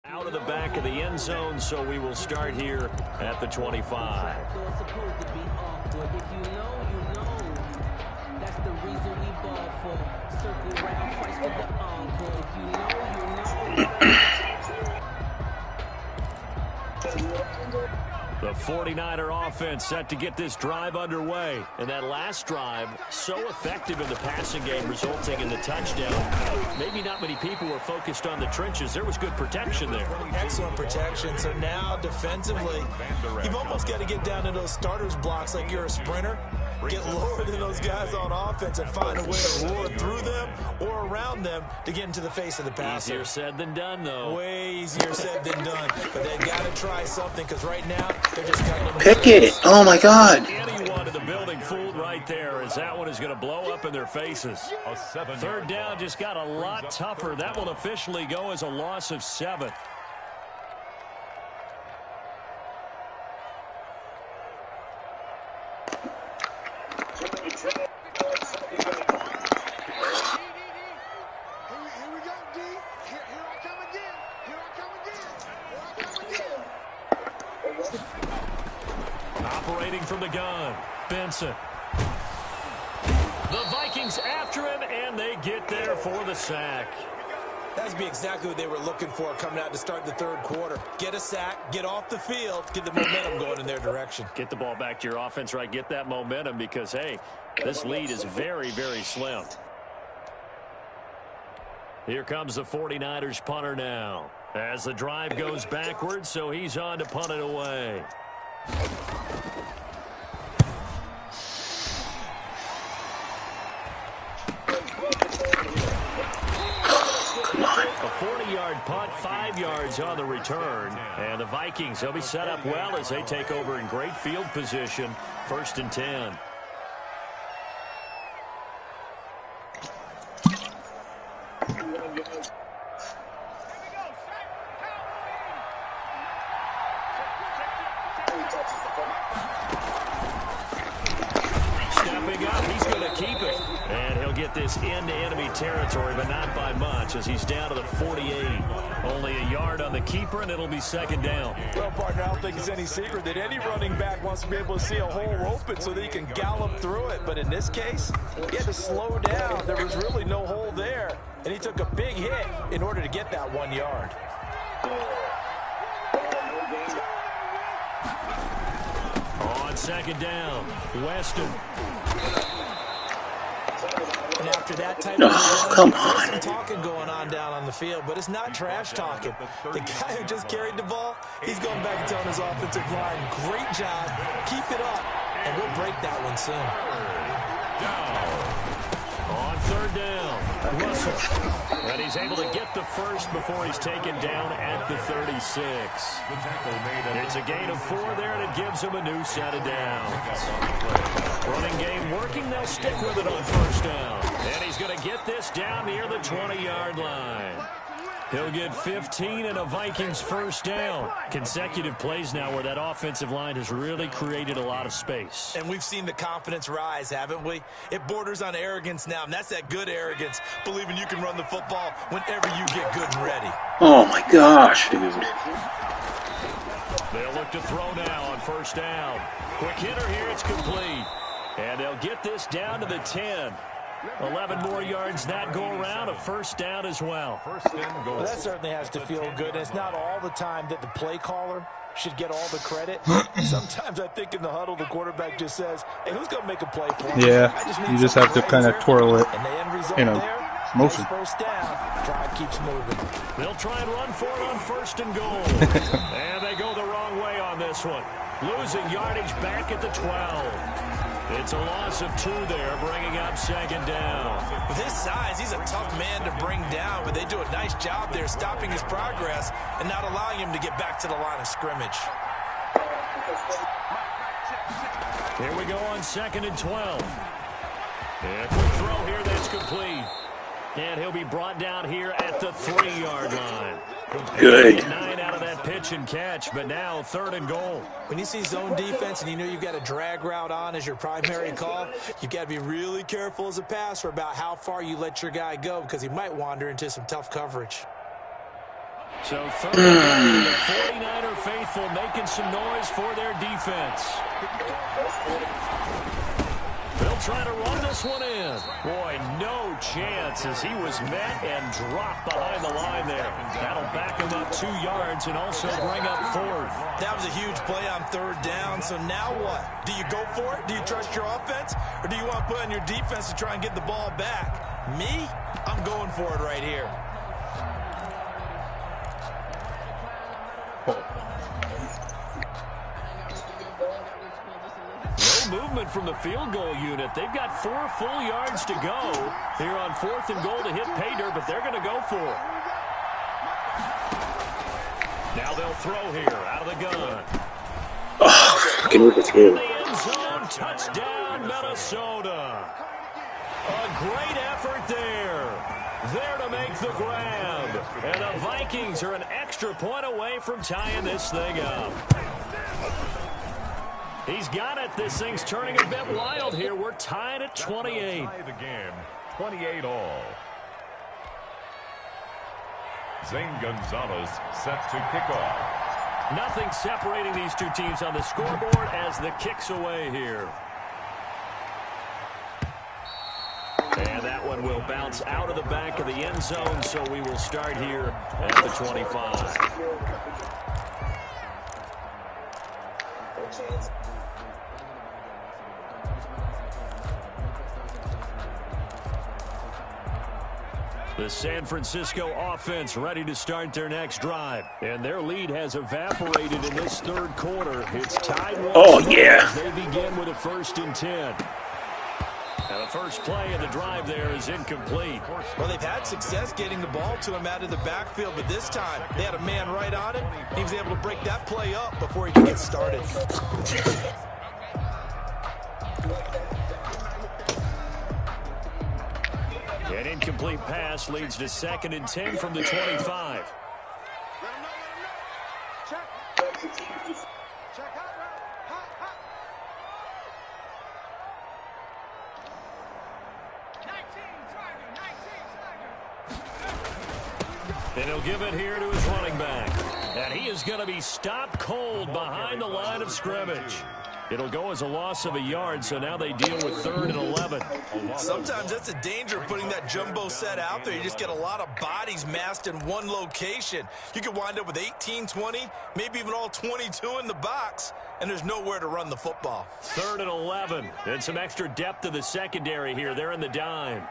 Out of the back of the end zone, so we will start here at the 25. 49er offense set to get this drive underway. And that last drive, so effective in the passing game, resulting in the touchdown. Maybe not many people were focused on the trenches. There was good protection there. Excellent protection. So now, defensively, you've almost got to get down to those starters blocks like you're a sprinter. Get lower than those guys on offense and find a way to roar through them or around them to get into the face of the passer. Easier said than done, though. Way easier said than done. But they've got to try something because right now they're just cutting them. Pick it! Oh my God! Anyone in the building fooled right there, as that one is going to blow up in their faces. Third down just got a lot tougher. That will officially go as a loss of 7. Operating from the gun, Benson. The Vikings after him, and they get there for the sack. That's be exactly what they were looking for coming out to start the third quarter. Get a sack, get off the field, get the momentum going in their direction. Get the ball back to your offense, right? Get that momentum because, hey, this lead is very, very slim. Here comes the 49ers punter now. As the drive goes backwards, so he's on to punt it away. A 40-yard punt, 5 yards on the return. And the Vikings, they'll be set up well as they take over in great field position. 1st and 10. Stepping up, he's going to keep it. And he'll get this into enemy territory, but not by much, as he's down to the 48. Only a yard on the keeper, and it'll be 2nd down. Well, partner, I don't think it's any secret that any running back wants to be able to see a hole open so that he can gallop through it. But in this case, he had to slow down. There was really no hole there, and he took a big hit in order to get that 1 yard. On 2nd down, Weston. And after that type of run, there's some talking going on down on the field, but it's not trash talking. The guy who just carried the ball, he's going back and telling his offensive line, great job, keep it up, and we'll break that one soon. On 3rd down, Russell. And he's able to get the first before he's taken down at the 36. It's a gain of 4 there, and it gives him a new set of downs. Running game working, they'll stick with it on 1st down. And he's going to get this down near the 20-yard line. He'll get 15 and a Vikings 1st down. Consecutive plays now where that offensive line has really created a lot of space. And we've seen the confidence rise, haven't we? It borders on arrogance now, and that's that good arrogance, believing you can run the football whenever you get good and ready. Oh, my gosh, dude. They'll look to throw now on 1st down. Quick hitter here, it's complete. And they'll get this down to the 10. 11 more yards that go around, a 1st down as well. Well, that certainly has to feel good. And it's not all the time that the play caller should get all the credit. Sometimes I think in the huddle, the quarterback just says, hey, who's going to make a play for me? Yeah, you just have to kind of twirl it, and the end result there, motion. 1st down, drive keeps moving. They'll try and run for it on 1st and goal. And they go the wrong way on this one. Losing yardage back at the 12. It's a loss of 2 there, bringing up 2nd down. With his size, he's a tough man to bring down, but they do a nice job there stopping his progress and not allowing him to get back to the line of scrimmage. Here we go on 2nd and 12. And a quick throw here that's complete. And he'll be brought down here at the 3-yard line. Good. 9 out of that pitch and catch, but now 3rd and goal. When you see zone defense and you know you've got a drag route on as your primary call, you've got to be really careful as a passer about how far you let your guy go because he might wander into some tough coverage. So 3rd and goal, the 49er faithful making some noise for their defense. They'll They'll try to run this one in. Boy, no chance as he was met and dropped behind the line there. That'll back him up 2 yards and also bring up 4th. That was a huge play on 3rd down, so now what? Do you go for it? Do you trust your offense? Or do you want to put on your defense to try and get the ball back? Me? I'm going for it right here. No movement from the field goal unit. They've got 4 full yards to go here on 4th and goal to hit pay dirt, but they're going to go for it. Now they'll throw here out of the gun. Oh, fucking with this game. The end zone, touchdown, Minnesota. A great effort there. There to make the grab. And the Vikings are an extra point away from tying this thing up. He's got it. This thing's turning a bit wild here. We're tied at 28. The game, 28 all. Zane Gonzalez set to kick off. Nothing separating these two teams on the scoreboard as the kick's away here. And that one will bounce out of the back of the end zone, so we will start here at the 25. The San Francisco offense ready to start their next drive. And their lead has evaporated in this 3rd quarter. It's tied 1-1. Oh, yeah. They begin with a 1st and 10. And the first play of the drive there is incomplete. Well, they've had success getting the ball to him out of the backfield, but this time they had a man right on him. He was able to break that play up before he could get started. An incomplete pass leads to 2nd and 10 from the 25. And he'll give it here to his running back. And he is going to be stopped cold behind the line of scrimmage. It'll go as a loss of a yard, so now they deal with 3rd and 11. Sometimes that's the danger of putting that jumbo set out there. You just get a lot of bodies massed in one location. You could wind up with 18, 20, maybe even all 22 in the box, and there's nowhere to run the football. 3rd and 11, and some extra depth to the secondary here. They're in the dime.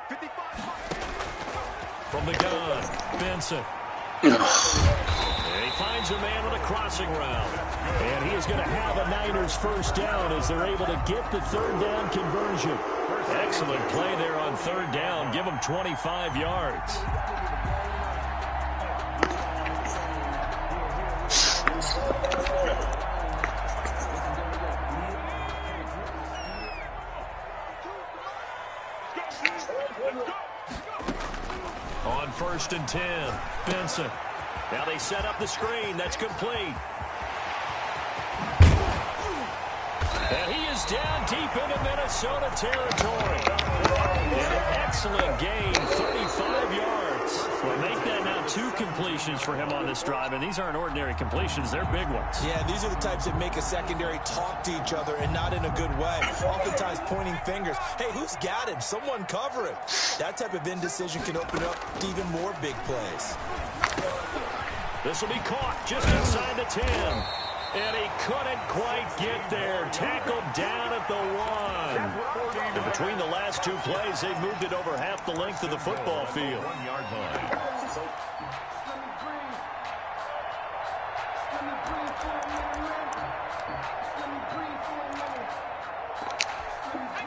From the gun, Benson. And he finds a man on a crossing route. And he is going to have a Niners 1st down as they're able to get the 3rd down conversion. Excellent play there on 3rd down. Give them 25 yards. On 1st and 10, Benson. Now they set up the screen. That's complete. And he is down deep into Minnesota territory. An excellent gain, 35 yards. Well, make that now 2 completions for him on this drive, and these aren't ordinary completions. They're big ones. Yeah, these are the types that make a secondary talk to each other and not in a good way. Oftentimes pointing fingers. Hey, who's got him? Someone cover him. That type of indecision can open up to even more big plays. This will be caught just inside the 10. And he couldn't quite get there. Tackled down at the 1. And between the last 2 plays, they've moved it over half the length of the football field. 1-yard line.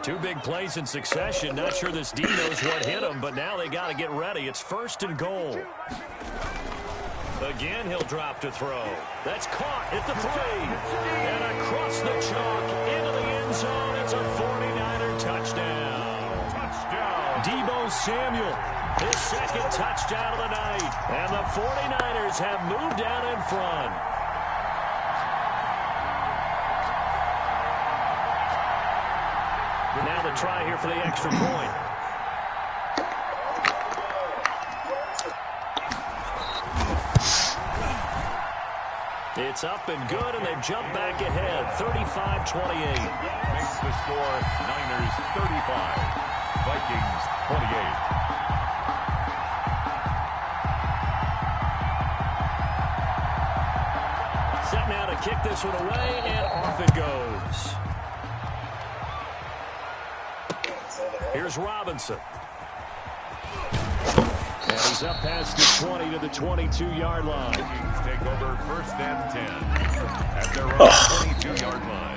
2 big plays in succession. Not sure this D knows what hit him, but now they got to get ready. It's 1st and goal. Again, he'll drop to throw. That's caught at the 3. And across the chalk into the end zone. It's a 49er touchdown. Deebo Samuel, his 2nd touchdown of the night. And the 49ers have moved out in front. Now the try here for the extra point. It's up and good, and they've jumped back ahead, 35-28. Makes the score Niners 35, Vikings 28. Set now to kick this one away, and off it goes. Here's Robinson. And he's up past the 20 to the 22-yard line. Vikings take over 1st and 10 at their own 22-yard line.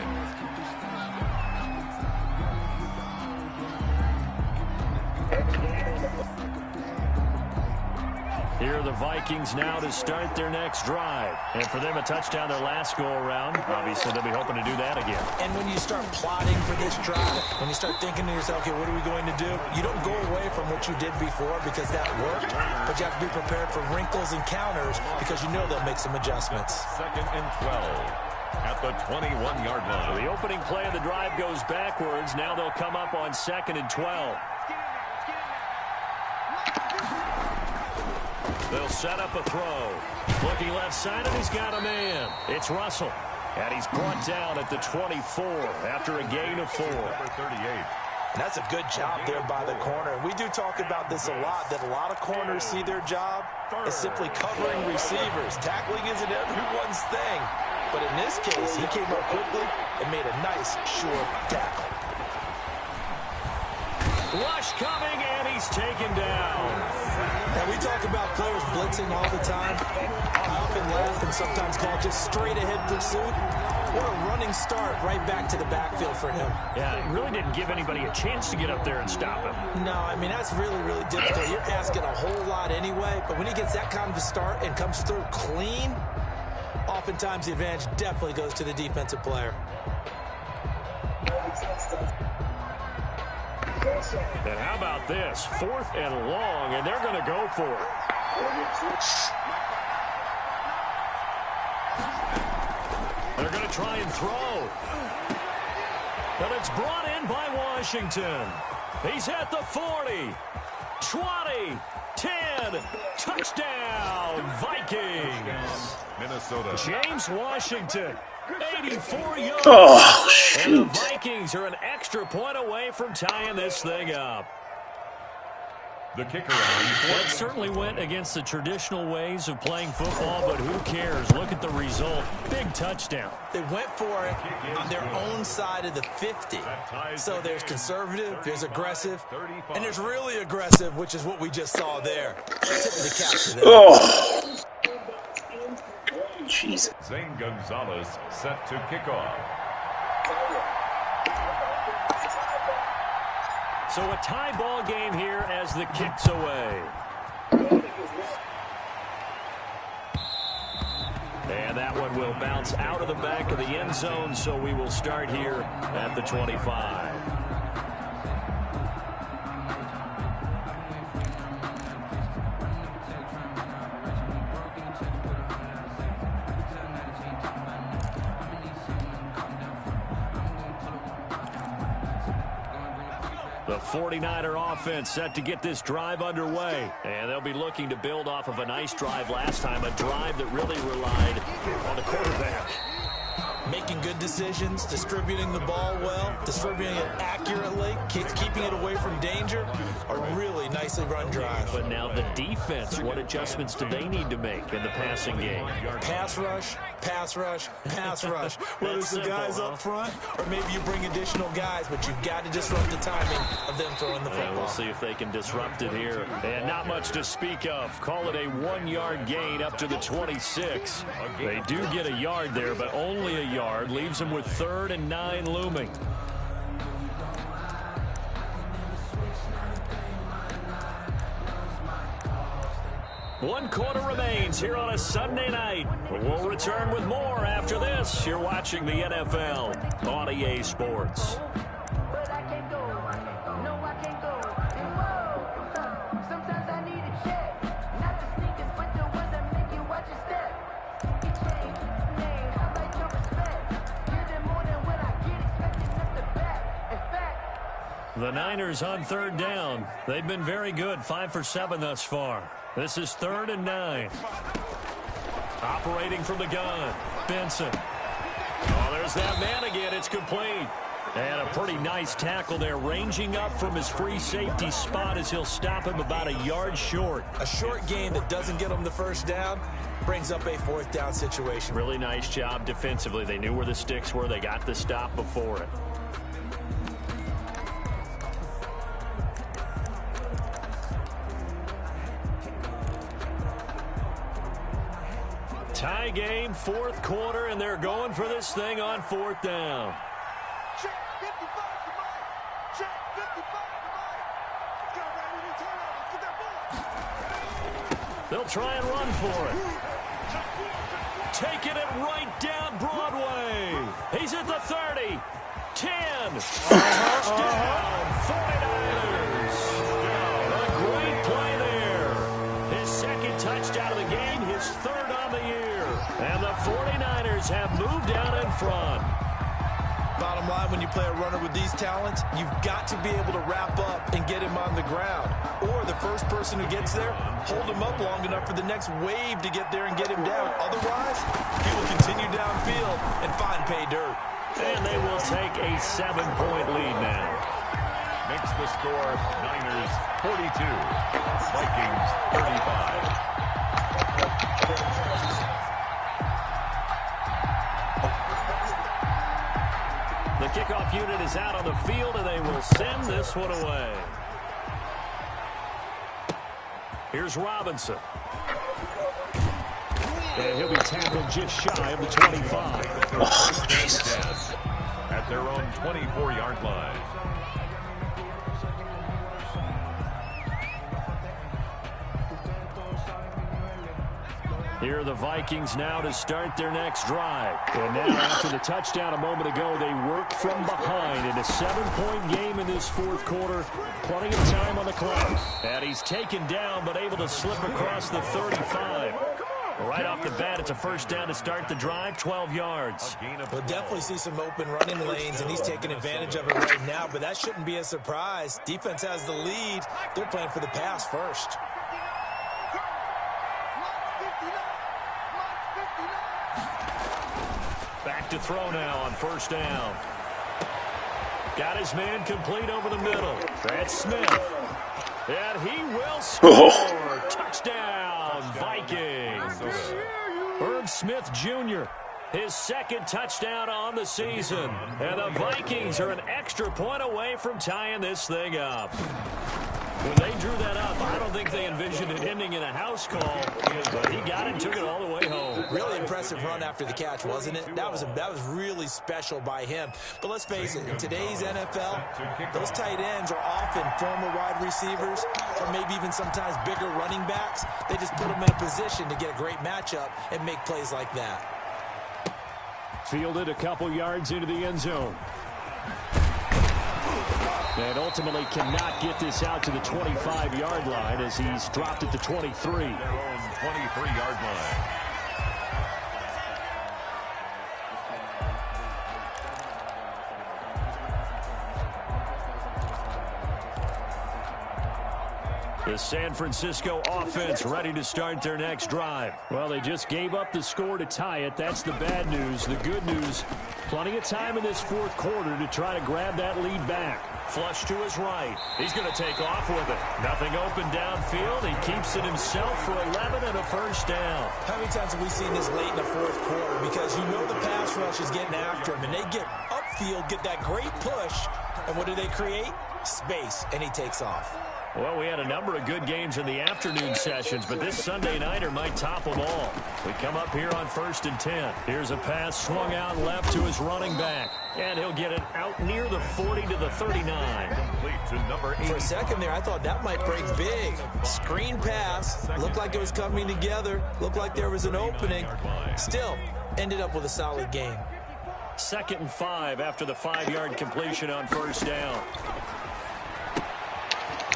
Here are the Vikings now to start their next drive. And for them, a touchdown their last go-around. Obviously, they'll be hoping to do that again. And when you start plotting for this drive, when you start thinking to yourself, okay, what are we going to do? You don't go away from what you did before because that worked, but you have to be prepared for wrinkles and counters because you know they'll make some adjustments. 2nd and 12 at the 21-yard line. So the opening play of the drive goes backwards. Now they'll come up on 2nd and 12. They'll set up a throw. Looking left side, and he's got a man. It's Russell. And he's brought down at the 24 after a gain of 4. Number 38. And that's a good job there by the corner. We do talk about this a lot, that a lot of corners see their job as simply covering receivers. Tackling isn't everyone's thing. But in this case, he came up quickly and made a nice, short tackle. Rush coming, and he's taken down. Now, we talk about players blitzing all the time. I often laugh and sometimes call it just straight-ahead pursuit. What a running start right back to the backfield for him. Yeah, it really didn't give anybody a chance to get up there and stop him. No, I mean, that's really, really difficult. You're asking a whole lot anyway, but when he gets that kind of a start and comes through clean, oftentimes the advantage definitely goes to the defensive player. And how about this? 4th and long, and they're going to go for it. They're going to try and throw. But it's brought in by Washington. He's at the 40, 20, 10, touchdown, Vikings. Minnesota. James Washington, 84 yards. Oh, And the shoot. Vikings are an extra point away from tying this thing up. The kicker That certainly went against the traditional ways of playing football, but who cares? Look at the result. Big touchdown. They went for it on their own side of the 50. So there's conservative, there's aggressive, and there's really aggressive, which is what we just saw there. Tip of the cap to them. Oh. Jesus. Zane Gonzalez set to kick off. So a tie ball game here as the kick's away. And that one will bounce out of the back of the end zone, so we will start here at the 25. The 49er offense set to get this drive underway. And they'll be looking to build off of a nice drive last time, a drive that really relied on the quarterback. Making good decisions, distributing the ball well, distributing it accurately, keeping it away from danger. A really nicely run drive. But now the defense, what adjustments do they need to make in the passing game? Pass rush, pass rush, pass rush. Whether it's the guys up front or maybe you bring additional guys, but you've got to disrupt the timing of them throwing the football. We'll see if they can disrupt it here. And not much to speak of. Call it a 1-yard gain up to the 26. They do get a yard there, but only a yard. Leaves them with 3rd and 9 looming. One quarter remains here on a Sunday night. We'll return with more after this. You're watching the NFL on EA Sports. The Niners on 3rd down. They've been very good, 5 for 7 thus far. This is 3rd and 9. Operating from the gun, Benson. Oh, there's that man again. It's complete. And a pretty nice tackle there, ranging up from his free safety spot as he'll stop him about a yard short. A short gain that doesn't get him the first down brings up a 4th down situation. Really nice job defensively. They knew where the sticks were. They got the stop before it. Tie game, 4th quarter, and they're going for this thing on 4th down. Check 55 to Mike. Check 55 to Mike. Got right in turnovers. Get that ball. They'll try and run for it. Taking it right down Broadway. He's at the 30. 10. Touchdown, 49ers. A great play there. His 2nd touchdown of the game, his 3rd on the year. And the 49ers have moved down in front. Bottom line, when you play a runner with these talents, you've got to be able to wrap up and get him on the ground. Or the first person who gets there, hold him up long enough for the next wave to get there and get him down. Otherwise, he will continue downfield and find pay dirt. And they will take a 7-point lead now. Makes the score Niners 42, Vikings 35. The kickoff unit is out on the field, and they will send this one away. Here's Robinson. And he'll be tackled just shy of the 25. Oh, Jesus. At their own 24-yard line. Here are the Vikings now to start their next drive. And now after the touchdown a moment ago, they work from behind in a 7-point game in this 4th quarter. Plenty of time on the clock. And he's taken down but able to slip across the 35. Right off the bat, it's a 1st down to start the drive, 12 yards. We'll definitely see some open running lanes, and he's taking advantage of it right now, but that shouldn't be a surprise. Defense has the lead. They're playing for the pass first. Back to throw now on 1st down. Got his man complete over the middle. That's Smith. And he will score. Touchdown, Vikings. Herb Smith Jr., his 2nd touchdown on the season. And the Vikings are an extra point away from tying this thing up. When they drew that up, I don't think they envisioned it ending in a house call, but he got it and took it all the way home. Really impressive run after the catch, wasn't it? That was really special by him. But let's face it, in today's NFL, those tight ends are often former wide receivers or maybe even sometimes bigger running backs. They just put them in a position to get a great matchup and make plays like that. Fielded a couple yards into the end zone. And ultimately cannot get this out to the 25-yard line as he's dropped at the 23. Their own 23-yard line. The San Francisco offense ready to start their next drive. Well, they just gave up the score to tie it. That's the bad news. The good news, plenty of time in this 4th quarter to try to grab that lead back. Flush to his right. He's going to take off with it. Nothing open downfield. He keeps it himself for 11 and a 1st down. How many times have we seen this late in the 4th quarter? Because you know the pass rush is getting after him, and they get upfield, get that great push, and what do they create? Space, and he takes off. Well, we had a number of good games in the afternoon sessions, but this Sunday nighter might top them all. We come up here on 1st and 10. Here's a pass swung out left to his running back, and he'll get it out near the 40 to the 39. For a second there, I thought that might break big. Screen pass, looked like it was coming together, looked like there was an opening. Still, ended up with a solid game. 2nd and 5 after the 5-yard completion on 1st down.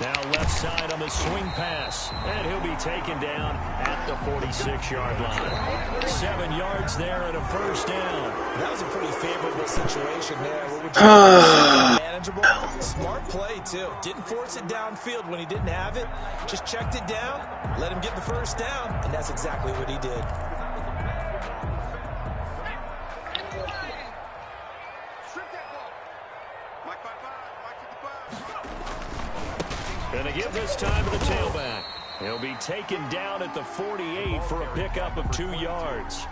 Now left side on the swing pass, and he'll be taken down at the 46-yard line. 7 yards there and a 1st down. That was a pretty favorable situation there. What would you manageable? Smart play, too. Didn't force it downfield when he didn't have it. Just checked it down, let him get the 1st down, and that's exactly what he did. Going to give this time to the tailback. He'll be taken down at the 48 for a pickup of 2 yards.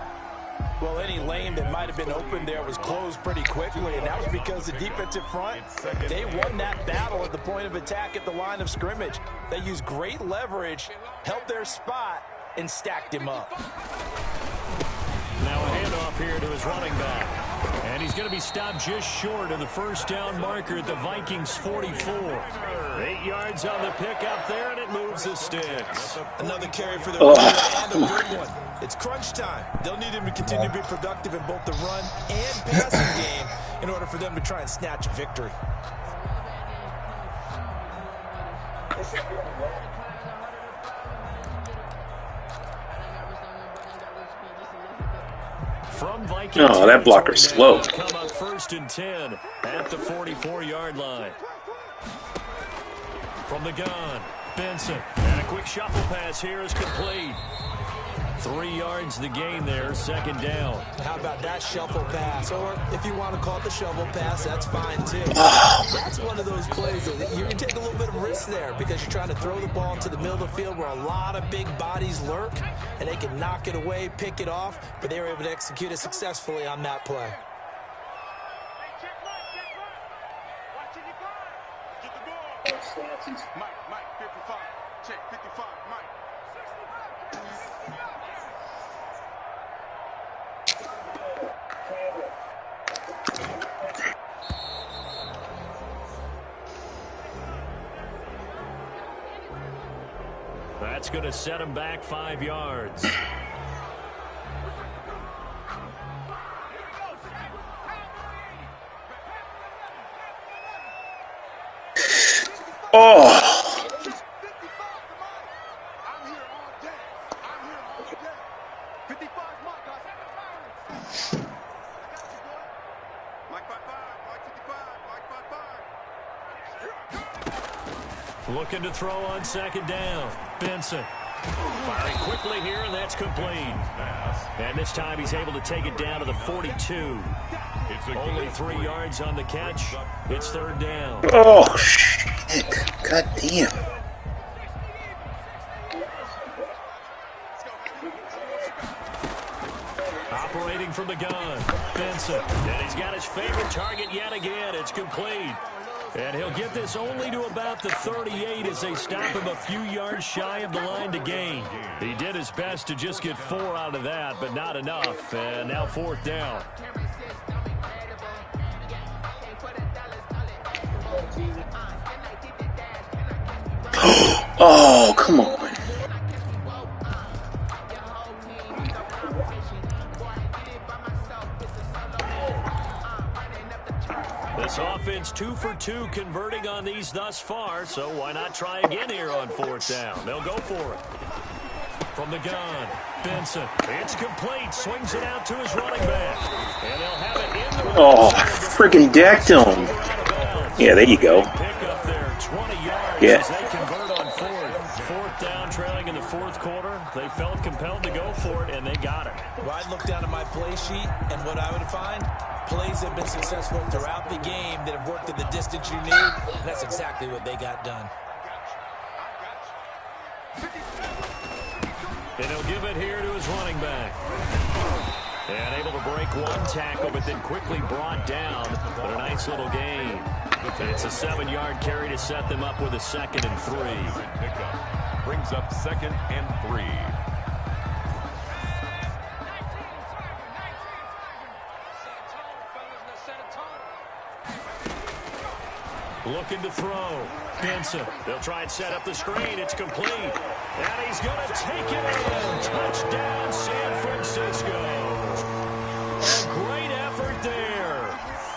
Well, any lane that might have been open there was closed pretty quickly, and that was because the defensive front, they won that battle at the point of attack at the line of scrimmage. They used great leverage, held their spot, and stacked him up. Now a handoff here to his running back. And he's going to be stopped just short of the first down marker at the Vikings 44. 8 yards on the pickup there, and it moves the sticks. Another carry for the run and a good one. It's crunch time. They'll need him to continue to be productive in both the run and passing game in order for them to try and snatch a victory. From Vikings, oh, that blocker's slow. Come up 1st and 10 at the 44-yard line. From the gun, Benson. And a quick shuffle pass here is complete. 3 yards the gain there, 2nd down. How about that shuffle pass? Or if you want to call it the shovel pass, that's fine too. That's one of those plays that you can take a little bit of risk there because you're trying to throw the ball into the middle of the field where a lot of big bodies lurk, and they can knock it away, pick it off, but they were able to execute it successfully on that play. Mike, 55. Check, 55, Mike. That's going to set him back 5 yards. Oh. I'm here all day. 55, Mike. Mike 55, Mike 55, Mike 55. Looking to throw on 2nd down. Benson. Firing quickly here, and that's complete. And this time he's able to take it down to the 42. Only 3 yards on the catch. It's 3rd down. Oh, shit. God damn. Operating from the gun. Benson. And he's got his favorite target yet again. It's complete. And he'll get this only to about the 38 as they stop him a few yards shy of the line to gain. He did his best to just get 4 out of that, but not enough. And now 4th down. Oh, come on. This offense 2 for 2 converting on these thus far, so why not try again here on 4th down? They'll go for it. From the gun, Benson. It's complete. Swings it out to his running back. And they'll have it in the Oh, friggin' decked him. Yeah, there you go. Pick up there, 20 yards Yeah. as they convert on 4th down, trailing in the 4th quarter. They felt compelled to go for it, and they got it. Well, I'd look down at my play sheet, and what I would find, plays have been successful throughout the game that have worked at the distance you need, and that's exactly what they got done. And he'll give it here to his running back. And able to break 1 tackle, but then quickly brought down. But a nice little gain. It's a 7-yard carry to set them up with a 2nd and 3. Brings up 2nd and 3. Looking to throw. Benson. They'll try and set up the screen. It's complete. And he's going to take it in. Touchdown, San Francisco. A great effort there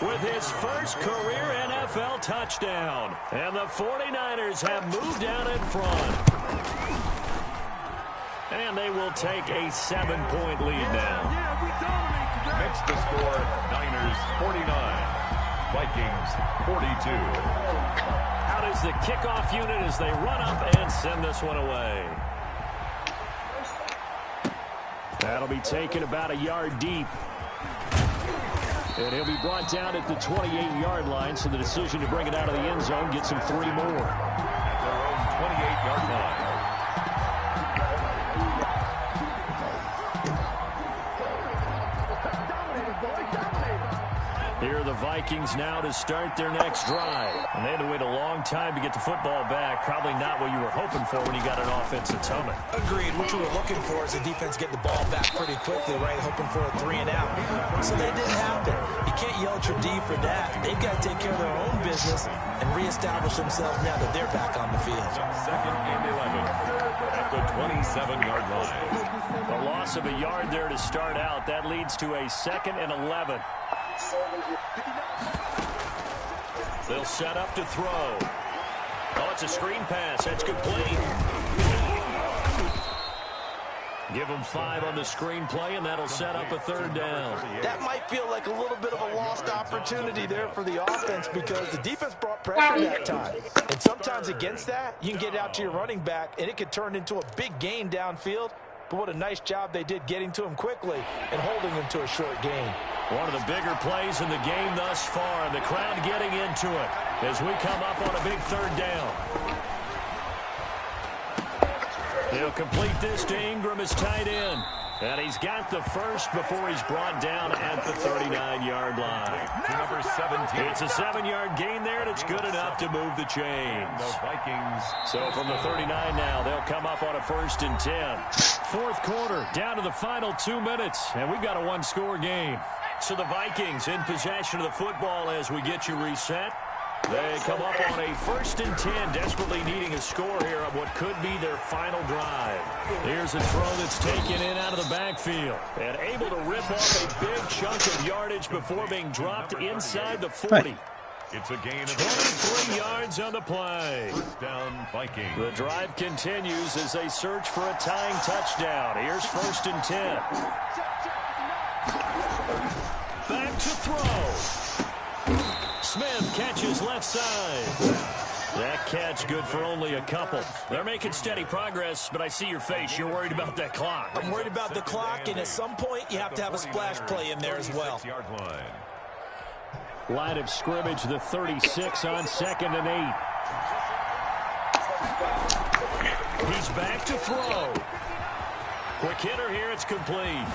with his first career NFL touchdown. And the 49ers have moved out in front. And they will take a 7-point lead now. Next to score, Niners 49. Vikings 42. Out is the kickoff unit as they run up and send this one away. That'll be taken about a yard deep. And he'll be brought down at the 28-yard line, so the decision to bring it out of the end zone gets him 3 more. At their own 28-yard line. Here are the Vikings now to start their next drive. And they had to wait a long time to get the football back. Probably not what you were hoping for when you got an offense that's humming. Agreed. What you were looking for is the defense getting the ball back pretty quickly, right? Hoping for a 3 and out. So that didn't happen. You can't yell at your D for that. They've got to take care of their own business and reestablish themselves now that they're back on the field. Second and 11 at the 27-yard line. A loss of a yard there to start out. That leads to a 2nd and 11. They'll set up to throw. Oh, it's a screen pass. That's complete. Give them 5 on the screen play, and that'll set up a 3rd down. That might feel like a little bit of a lost opportunity there for the offense because the defense brought pressure that time. And sometimes against that, you can get out to your running back, and it could turn into a big gain downfield. But what a nice job they did getting to him quickly and holding him to a short gain. One of the bigger plays in the game thus far, and the crowd getting into it as we come up on a big 3rd down. He'll complete this to Ingram as tight end. And he's got the first before he's brought down at the 39-yard line. Number 17. It's a 7-yard gain there, and it's good enough to move the chains. The Vikings. So from the 39 now, they'll come up on a 1st and 10. 4th quarter, down to the final 2 minutes, and we've got a 1-score game. So the Vikings in possession of the football as we get you reset. They come up on a 1st and 10, desperately needing a score here on what could be their final drive. Here's a throw that's taken in out of the backfield and able to rip off a big chunk of yardage before being dropped inside the 40. It's a gain of 23 yards on the play. First down, Vikings. The drive continues as they search for a tying touchdown. Here's 1st and 10. Back to throw. Smith catches left side. That catch good for only a couple. They're making steady progress, but I see your face. You're worried about that clock. I'm worried about the clock, and at some point, you have to have a splash play in there as well. Line of scrimmage, the 36 on 2nd and 8. He's back to throw. Quick hitter here, it's complete.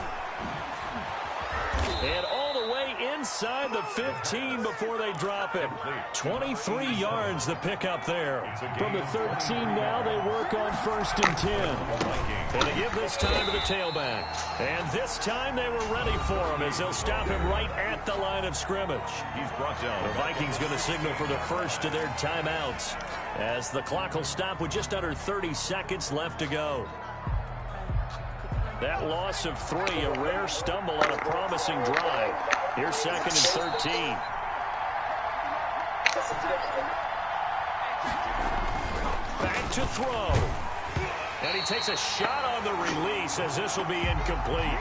And all the way inside the 15 before they drop it. 23 yards the pickup there. From the 13 now, they work on 1st and 10. And they give this time to the tailback. And this time they were ready for him as they'll stop him right at the line of scrimmage. He's brought down. The Vikings going to signal for the first of their timeouts as the clock will stop with just under 30 seconds left to go. That loss of 3, a rare stumble on a promising drive. Here's 2nd and 13. Back to throw. And he takes a shot on the release as this will be incomplete.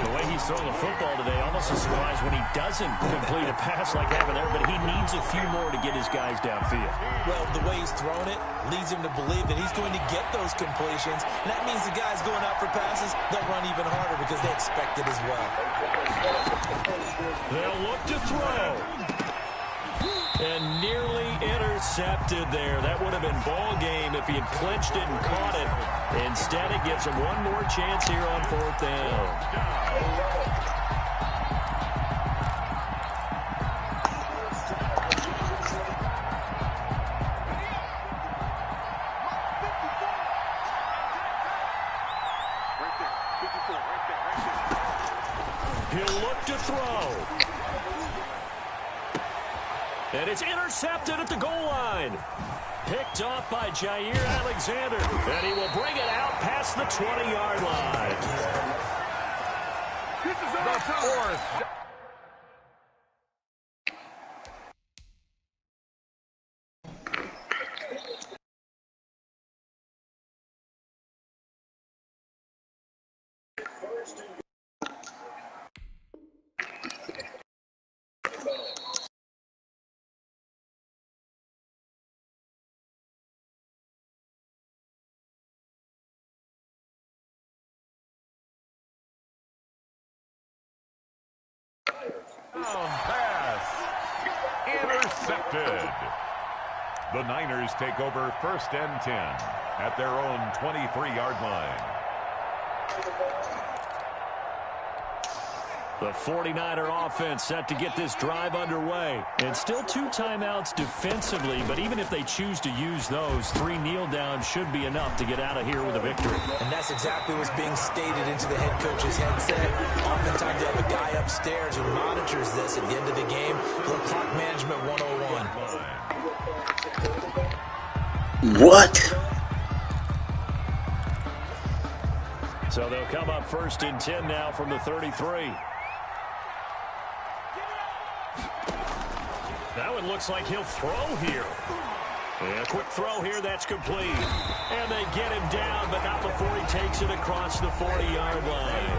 The way he's throwing the football today, almost a surprise when he doesn't complete a pass like happened there, but he needs a few more to get his guys downfield. Well, the way he's thrown it leads him to believe that he's going to get those completions. And that means the guys going out for passes, they'll run even harder because they expect it as well. They'll look to throw. And nearly intercepted there. That would have been ball game if he had clinched it and caught it. Instead, it gives him one more chance here on 4th down. He'll look to throw. And it's intercepted at the goal line. Picked off by Jair Alexander. And he will bring it out past the 20-yard line. This is our 4th. intercepted. The Niners take over 1st and 10 at their own 23-yard line. The 49er offense set to get this drive underway. And still 2 timeouts defensively, but even if they choose to use those, 3 kneel downs should be enough to get out of here with a victory. And that's exactly what's being stated into the head coach's headset. Oftentimes they have a guy upstairs who monitors this at the end of the game. Little clock management 101. What? So they'll come up 1st and 10 now from the 33. That one looks like he'll throw here. And a quick throw here, that's complete. And they get him down, but not before he takes it across the 40-yard line.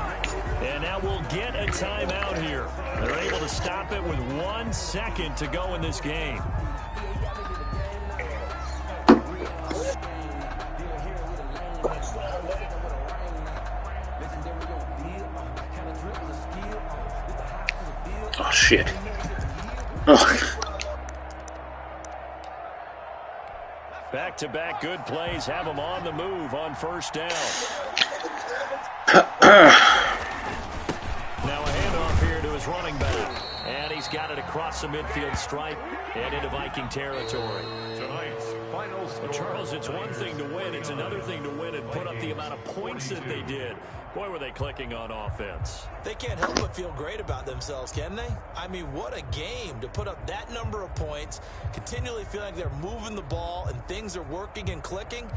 And now we'll get a timeout here. They're able to stop it with 1 second to go in this game. Oh, shit. Oh. Back-to-back good plays have him on the move on 1st down. Now a handoff here to his running back. And he's got it across the midfield stripe and into Viking territory. Tonight's final score. Well, Charles, it's one thing to win. It's another thing to win and put up the amount of points that they did. Boy, were they clicking on offense. They can't help but feel great about themselves, can they? I mean, what a game to put up that number of points, continually feeling like they're moving the ball and things are working and clicking.